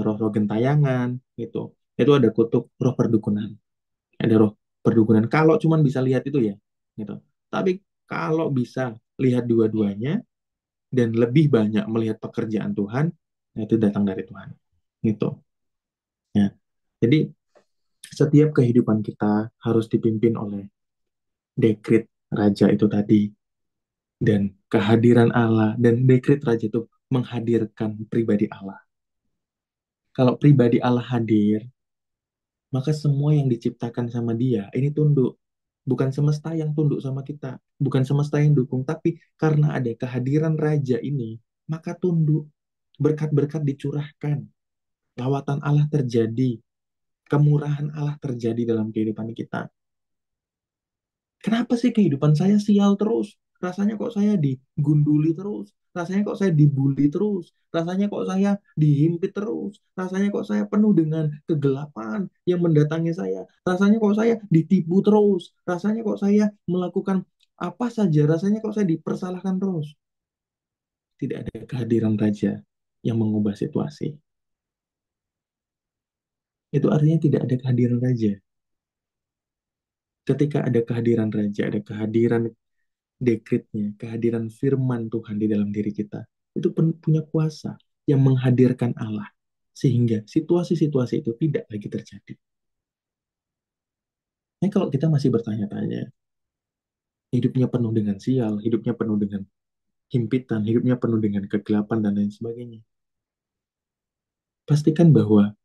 roh-roh gentayangan, gitu. Itu ada kutuk roh perdukunan. Ada roh perdukunan. Kalau cuma bisa lihat itu ya. Gitu. Tapi kalau bisa lihat dua-duanya, dan lebih banyak melihat pekerjaan Tuhan, nah itu datang dari Tuhan. Gitu. Ya. Jadi setiap kehidupan kita harus dipimpin oleh dekrit raja itu tadi, dan kehadiran Allah, dan dekrit raja itu menghadirkan pribadi Allah. Kalau pribadi Allah hadir, maka semua yang diciptakan sama dia ini tunduk. Bukan semesta yang tunduk sama kita, bukan semesta yang dukung, tapi karena ada kehadiran raja ini, maka tunduk. Berkat-berkat dicurahkan, lawatan Allah terjadi, kemurahan Allah terjadi dalam kehidupan kita. Kenapa sih kehidupan saya sial terus? Rasanya kok saya digunduli terus. Rasanya kok saya dibully terus. Rasanya kok saya dihimpit terus. Rasanya kok saya penuh dengan kegelapan yang mendatangi saya. Rasanya kok saya ditipu terus. Rasanya kok saya melakukan apa saja. Rasanya kok saya dipersalahkan terus. Tidak ada kehadiran Raja yang mengubah situasi. Itu artinya tidak ada kehadiran Raja. Ketika ada kehadiran Raja, ada kehadiran dekretnya, kehadiran firman Tuhan di dalam diri kita, itu punya kuasa yang menghadirkan Allah. Sehingga situasi-situasi itu tidak lagi terjadi. Nah, kalau kita masih bertanya-tanya, hidupnya penuh dengan sial, hidupnya penuh dengan himpitan, hidupnya penuh dengan kegelapan, dan lain sebagainya. Pastikan bahwa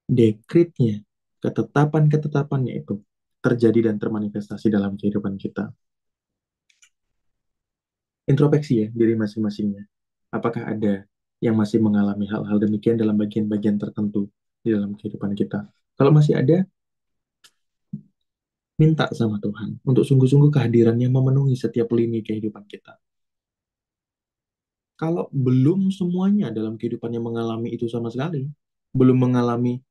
dekretnya, ketetapan-ketetapannya itu terjadi dan termanifestasi dalam kehidupan kita. Introspeksi ya diri masing-masingnya. Apakah ada yang masih mengalami hal-hal demikian dalam bagian-bagian tertentu di dalam kehidupan kita? Kalau masih ada, minta sama Tuhan untuk sungguh-sungguh kehadirannya memenuhi setiap lini kehidupan kita. Kalau belum semuanya dalam kehidupannya mengalami itu sama sekali, belum mengalami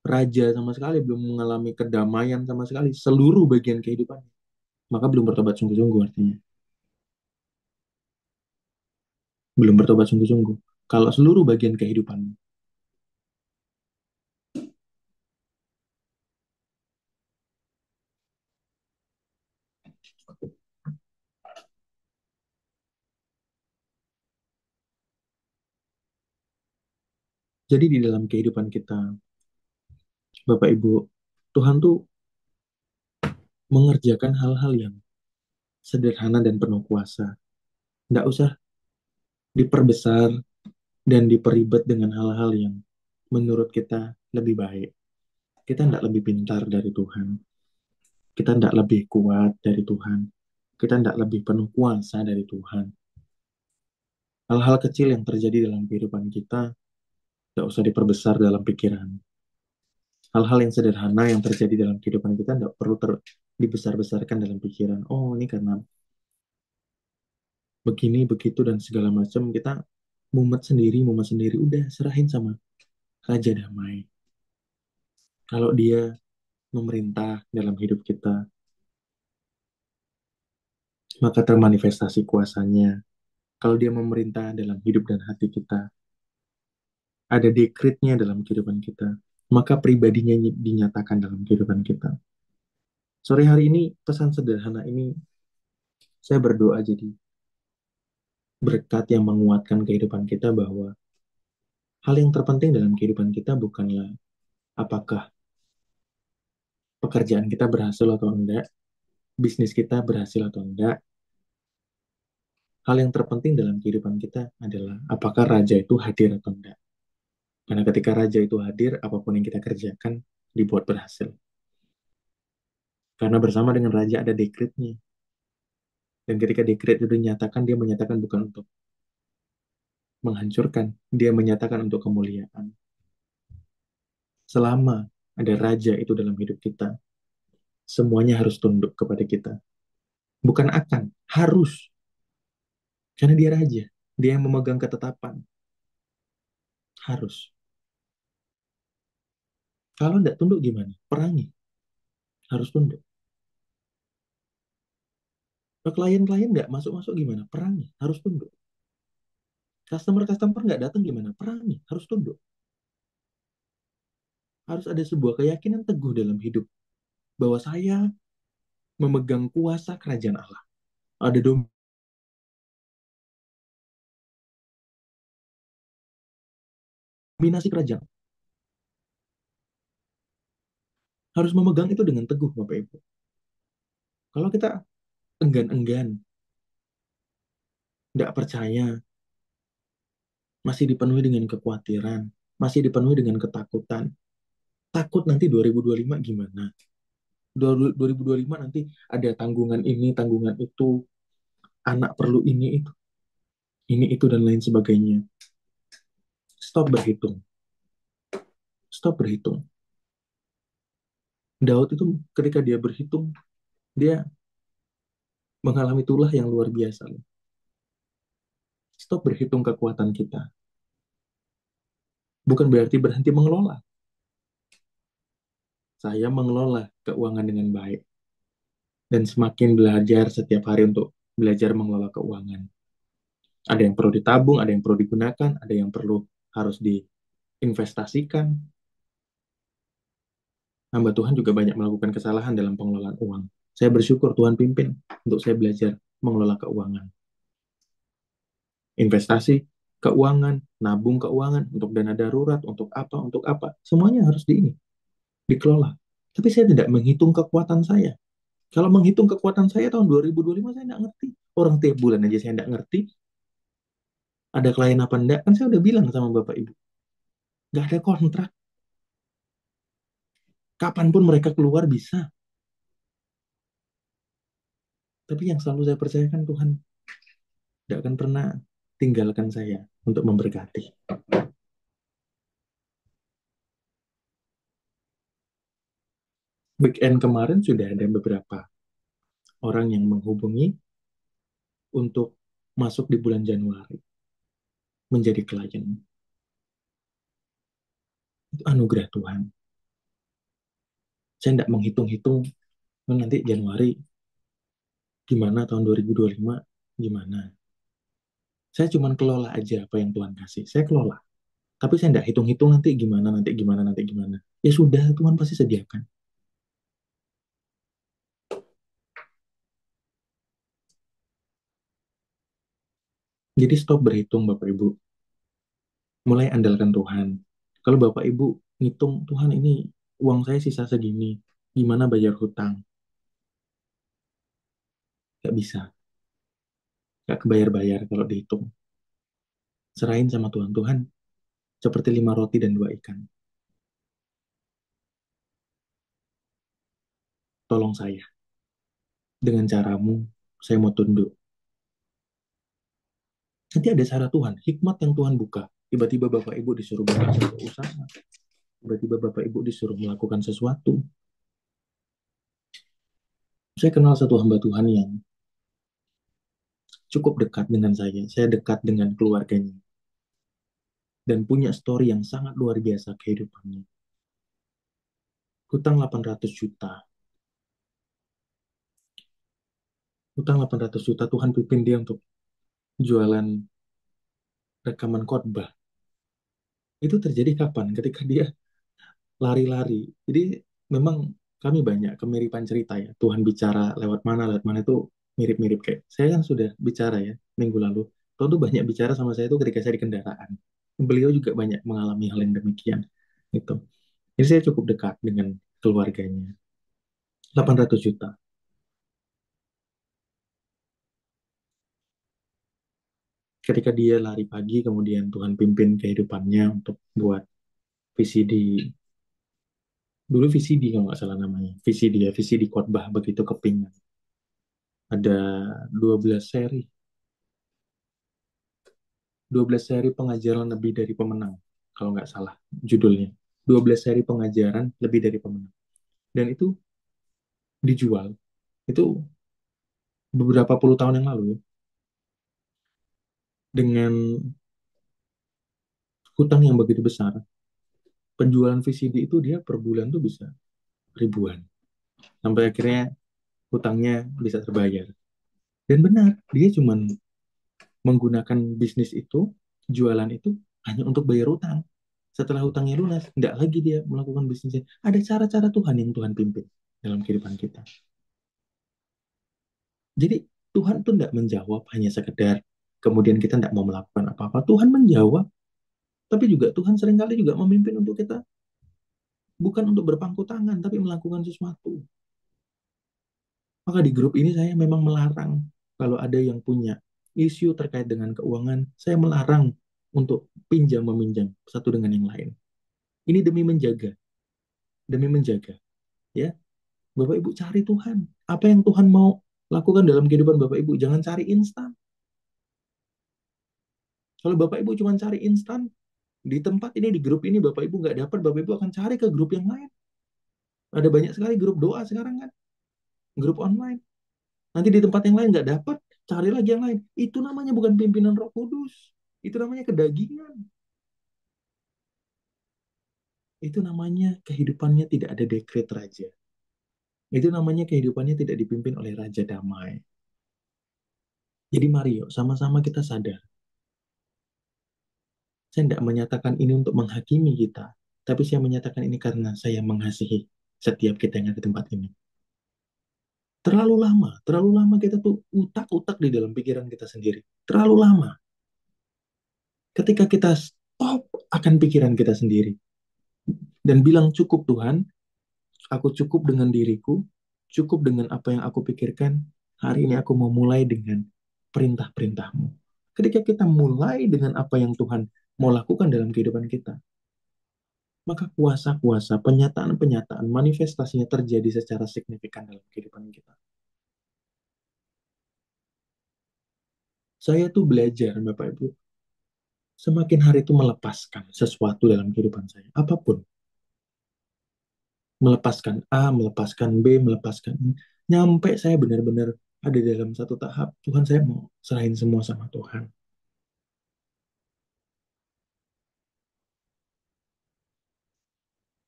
raja sama sekali, belum mengalami kedamaian sama sekali, seluruh bagian kehidupannya, maka belum bertobat sungguh-sungguh artinya. Belum bertobat sungguh-sungguh. Kalau seluruh bagian kehidupan. Jadi di dalam kehidupan kita, Bapak Ibu, Tuhan tuh mengerjakan hal-hal yang sederhana dan penuh kuasa. Nggak usah diperbesar dan diperibet dengan hal-hal yang menurut kita lebih baik. Kita nggak lebih pintar dari Tuhan. Kita nggak lebih kuat dari Tuhan. Kita nggak lebih penuh kuasa dari Tuhan. Hal-hal kecil yang terjadi dalam kehidupan kita nggak usah diperbesar dalam pikiran. Hal-hal yang sederhana yang terjadi dalam kehidupan kita nggak perlu dibesar-besarkan dalam pikiran. Oh, ini karena begini, begitu, dan segala macam. Kita mumet sendiri. Udah, serahin sama Raja Damai. Kalau dia memerintah dalam hidup kita, maka termanifestasi kuasanya. Kalau dia memerintah dalam hidup dan hati kita, ada dekretnya dalam kehidupan kita, maka pribadinya dinyatakan dalam kehidupan kita. Sore hari ini, pesan sederhana ini, saya berdoa jadi berkat yang menguatkan kehidupan kita bahwa hal yang terpenting dalam kehidupan kita bukanlah apakah pekerjaan kita berhasil atau enggak, bisnis kita berhasil atau enggak. Hal yang terpenting dalam kehidupan kita adalah apakah raja itu hadir atau enggak. Karena ketika raja itu hadir, apapun yang kita kerjakan dibuat berhasil. Karena bersama dengan raja ada dekretnya. Dan ketika dekret itu dinyatakan, dia menyatakan bukan untuk menghancurkan, dia menyatakan untuk kemuliaan. Selama ada raja itu dalam hidup kita, semuanya harus tunduk kepada kita. Bukan akan, harus. Karena dia raja, dia yang memegang ketetapan. Harus. Kalau tidak tunduk gimana? Perangi. Harus tunduk. Kalau klien-klien nggak masuk-masuk gimana? Perangi. Harus tunduk. Customer-customer nggak datang gimana? Perangi. Harus tunduk. Harus ada sebuah keyakinan teguh dalam hidup. Bahwa saya memegang kuasa kerajaan Allah. Ada dominasi kerajaan. Harus memegang itu dengan teguh, Bapak Ibu. Kalau kita enggan-enggan, nggak percaya, masih dipenuhi dengan kekhawatiran, masih dipenuhi dengan ketakutan. Takut nanti 2025 gimana? 2025 nanti ada tanggungan ini, tanggungan itu, anak perlu ini itu dan lain sebagainya. Stop berhitung. Stop berhitung. Daud itu ketika dia berhitung, dia Mengalami itulah yang luar biasa loh. Stop berhitung kekuatan kita. Bukan berarti berhenti mengelola. Saya mengelola keuangan dengan baik. Dan semakin belajar setiap hari untuk belajar mengelola keuangan. Ada yang perlu ditabung, ada yang perlu digunakan, ada yang perlu harus diinvestasikan. Hamba Tuhan juga banyak melakukan kesalahan dalam pengelolaan uang. Saya bersyukur Tuhan pimpin untuk saya belajar mengelola keuangan. Investasi keuangan, nabung keuangan, untuk dana darurat, untuk apa. Semuanya harus dikelola. Tapi saya tidak menghitung kekuatan saya. Kalau menghitung kekuatan saya tahun 2025, saya tidak ngerti. Orang tiap bulan aja saya tidak ngerti. Ada klien apa enggak, kan saya udah bilang sama Bapak Ibu. Nggak ada kontrak. Kapanpun mereka keluar bisa. Tapi yang selalu saya percayakan Tuhan tidak akan pernah tinggalkan saya untuk memberkati. Weekend kemarin sudah ada beberapa orang yang menghubungi untuk masuk di bulan Januari menjadi klien. Itu anugerah Tuhan. Saya tidak menghitung-hitung nanti Januari gimana, tahun 2025 gimana. Saya cuma kelola aja apa yang Tuhan kasih. Saya kelola. Tapi saya tidak hitung-hitung nanti gimana, nanti gimana, nanti gimana. Ya sudah, Tuhan pasti sediakan. Jadi stop berhitung Bapak Ibu. Mulai andalkan Tuhan. Kalau Bapak Ibu ngitung, Tuhan ini uang saya sisa segini, gimana bayar hutang? Gak bisa. Gak kebayar-bayar kalau dihitung. Serahin sama Tuhan. Tuhan, seperti 5 roti dan 2 ikan. Tolong saya. Dengan caramu, saya mau tunduk. Nanti ada cara Tuhan, hikmat yang Tuhan buka. Tiba-tiba Bapak Ibu disuruh buka satu usaha. Tiba-tiba Bapak Ibu disuruh melakukan sesuatu. Saya kenal satu hamba Tuhan yang cukup dekat dengan saya. Saya dekat dengan keluarganya. Dan punya story yang sangat luar biasa kehidupannya. Hutang 800 juta. Hutang 800 juta, Tuhan pimpin dia untuk jualan rekaman khotbah. Itu terjadi kapan? Ketika dia lari-lari. Jadi memang kami banyak kemiripan cerita ya. Tuhan bicara lewat mana itu mirip-mirip kayak saya kan sudah bicara ya minggu lalu. Tuhan tuh banyak bicara sama saya tuh ketika saya di kendaraan. Beliau juga banyak mengalami hal yang demikian. Gitu. Jadi saya cukup dekat dengan keluarganya. 800 juta. Ketika dia lari pagi, kemudian Tuhan pimpin kehidupannya untuk buat VCD. Dulu VCD kalau nggak salah namanya. VCD ya, VCD khotbah begitu kepingin. Ada 12 seri. 12 seri pengajaran lebih dari pemenang. Kalau nggak salah judulnya. 12 seri pengajaran lebih dari pemenang. Dan itu dijual. Itu beberapa puluh tahun yang lalu ya. Dengan hutang yang begitu besar. Penjualan VCD itu dia per bulan tuh bisa ribuan. Sampai akhirnya hutangnya bisa terbayar. Dan benar, dia cuma menggunakan bisnis itu, jualan itu hanya untuk bayar hutang. Setelah hutangnya lunas, tidak lagi dia melakukan bisnisnya. Ada cara-cara Tuhan yang Tuhan pimpin dalam kehidupan kita. Jadi Tuhan tuh tidak menjawab hanya sekedar kemudian kita tidak mau melakukan apa-apa. Tuhan menjawab, tapi juga Tuhan seringkali juga memimpin untuk kita bukan untuk berpangku tangan, tapi melakukan sesuatu. Maka di grup ini saya memang melarang kalau ada yang punya isu terkait dengan keuangan, saya melarang untuk pinjam meminjam satu dengan yang lain. Ini demi menjaga, ya. Bapak Ibu cari Tuhan. Apa yang Tuhan mau lakukan dalam kehidupan Bapak Ibu, jangan cari instan. Kalau Bapak Ibu cuma cari instan, di tempat ini, di grup ini, Bapak Ibu nggak dapat, Bapak Ibu akan cari ke grup yang lain. Ada banyak sekali grup doa sekarang kan, grup online. Nanti di tempat yang lain nggak dapat, cari lagi yang lain. Itu namanya bukan pimpinan Roh Kudus. Itu namanya kedagingan. Itu namanya kehidupannya tidak ada dekret raja. Itu namanya kehidupannya tidak dipimpin oleh Raja Damai. Jadi mari yuk, sama-sama kita sadar. Saya tidak menyatakan ini untuk menghakimi kita, tapi saya menyatakan ini karena saya mengasihi setiap kita yang ada di tempat ini. Terlalu lama kita tuh utak-utak di dalam pikiran kita sendiri. Terlalu lama. Ketika kita stop akan pikiran kita sendiri dan bilang cukup Tuhan, aku cukup dengan diriku, cukup dengan apa yang aku pikirkan, hari ini aku mau mulai dengan perintah-perintahmu. Ketika kita mulai dengan apa yang Tuhan mau lakukan dalam kehidupan kita, maka kuasa-kuasa, penyataan-penyataan, manifestasinya terjadi secara signifikan dalam kehidupan kita. Saya tuh belajar, Bapak Ibu, semakin hari itu melepaskan sesuatu dalam kehidupan saya. Apapun. Melepaskan A, melepaskan B, melepaskan ini. Nyampe saya benar-benar ada dalam satu tahap, Tuhan saya mau serahin semua sama Tuhan.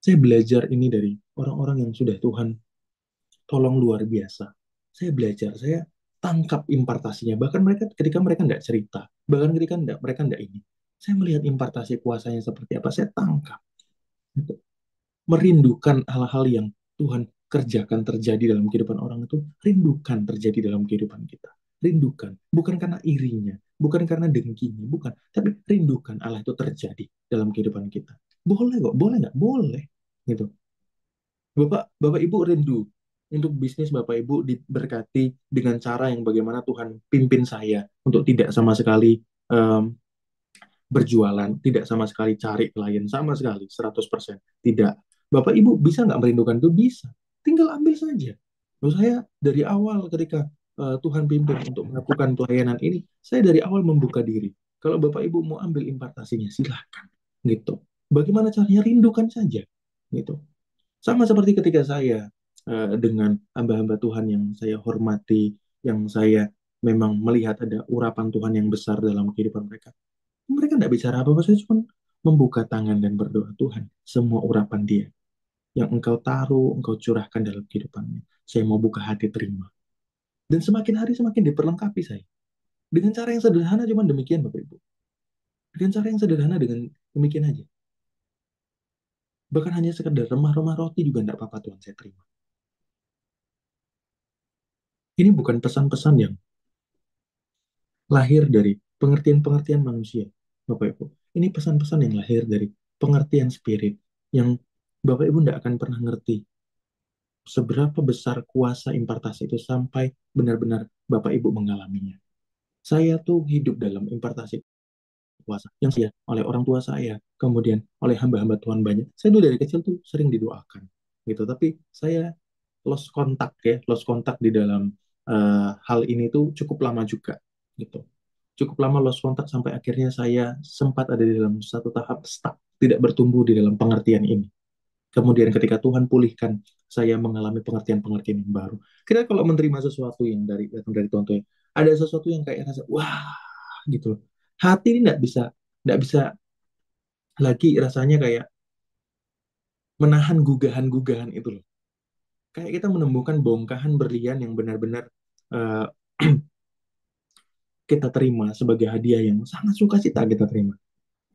Saya belajar ini dari orang-orang yang sudah Tuhan tolong luar biasa. Saya belajar, saya tangkap impartasinya. Bahkan mereka ketika mereka tidak cerita, bahkan ketika mereka tidak ini. Saya melihat impartasi kuasanya seperti apa, saya tangkap. Merindukan hal-hal yang Tuhan kerjakan terjadi dalam kehidupan orang itu, rindukan terjadi dalam kehidupan kita. Rindukan, bukan karena irinya, bukan karena dengkinya, bukan, tapi rindukan Allah itu terjadi dalam kehidupan kita. Boleh kok, boleh nggak? Boleh, gitu. Bapak, Bapak Ibu rindu untuk bisnis Bapak Ibu diberkati dengan cara yang bagaimana Tuhan pimpin saya untuk tidak sama sekali em, berjualan, tidak sama sekali cari klien, sama sekali 100%. Tidak. Bapak Ibu bisa nggak merindukan itu? Bisa. Tinggal ambil saja. Lalu saya dari awal ketika Tuhan pimpin untuk melakukan pelayanan ini, saya dari awal membuka diri. Kalau Bapak Ibu mau ambil impartasinya, silahkan. Gitu. Bagaimana caranya? Rindukan saja. Gitu. Sama seperti ketika saya dengan hamba-hamba Tuhan yang saya hormati, yang saya memang melihat ada urapan Tuhan yang besar dalam kehidupan mereka. Mereka tidak bicara apa-apa, saya cuma membuka tangan dan berdoa, Tuhan, semua urapan dia yang engkau taruh, engkau curahkan dalam kehidupannya. Saya mau buka hati terima. Dan semakin hari semakin diperlengkapi saya. Dengan cara yang sederhana, cuma demikian Bapak Ibu. Dengan cara yang sederhana, dengan demikian aja. Bahkan hanya sekedar remah-remah roti juga tidak apa-apa Tuhan saya terima. Ini bukan pesan-pesan yang lahir dari pengertian-pengertian manusia, Bapak Ibu. Ini pesan-pesan yang lahir dari pengertian spirit yang Bapak Ibu tidak akan pernah ngerti seberapa besar kuasa impartasi itu sampai benar-benar Bapak Ibu mengalaminya. Saya tuh hidup dalam impartasi kuasa yang saya oleh orang tua saya, kemudian oleh hamba-hamba Tuhan banyak. Saya tuh dari kecil tuh sering didoakan gitu, tapi saya lost kontak di dalam hal ini tuh cukup lama juga gitu. Cukup lama lost kontak sampai akhirnya saya sempat ada di dalam satu tahap stuck, tidak bertumbuh di dalam pengertian ini. Kemudian ketika Tuhan pulihkan, saya mengalami pengertian-pengertian yang baru. Kira kalau menerima sesuatu yang datang dari Tuhan tuh, ada sesuatu yang kayak rasa wah gitu loh. Hati ini nggak bisa lagi rasanya kayak menahan gugahan-gugahan itu loh. Kayak kita menemukan bongkahan berlian yang benar-benar eh, kita terima sebagai hadiah yang sangat sukacita kita terima.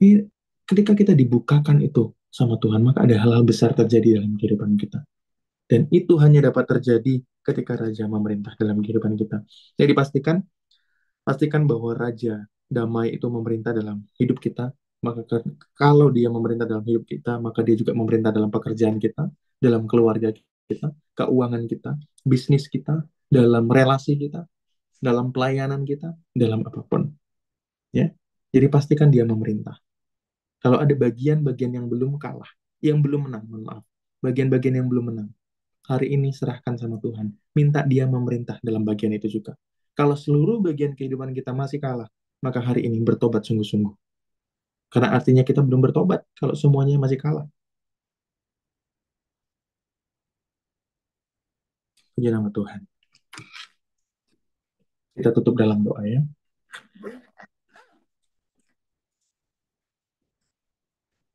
Ini, ketika kita dibukakan itu sama Tuhan, maka ada hal-hal besar terjadi dalam kehidupan kita. Dan itu hanya dapat terjadi ketika Raja memerintah dalam kehidupan kita. Jadi pastikan bahwa Raja damai itu memerintah dalam hidup kita. Maka kalau dia memerintah dalam hidup kita, maka dia juga memerintah dalam pekerjaan kita, dalam keluarga kita, keuangan kita, bisnis kita, dalam relasi kita, dalam pelayanan kita, dalam apapun. Ya, jadi pastikan dia memerintah. Kalau ada bagian-bagian yang belum kalah, yang belum menang, mohon maaf, bagian-bagian yang belum menang, hari ini serahkan sama Tuhan. Minta dia memerintah dalam bagian itu juga. Kalau seluruh bagian kehidupan kita masih kalah, maka hari ini bertobat sungguh-sungguh. Karena artinya kita belum bertobat kalau semuanya masih kalah. Puji nama Tuhan. Kita tutup dalam doa ya.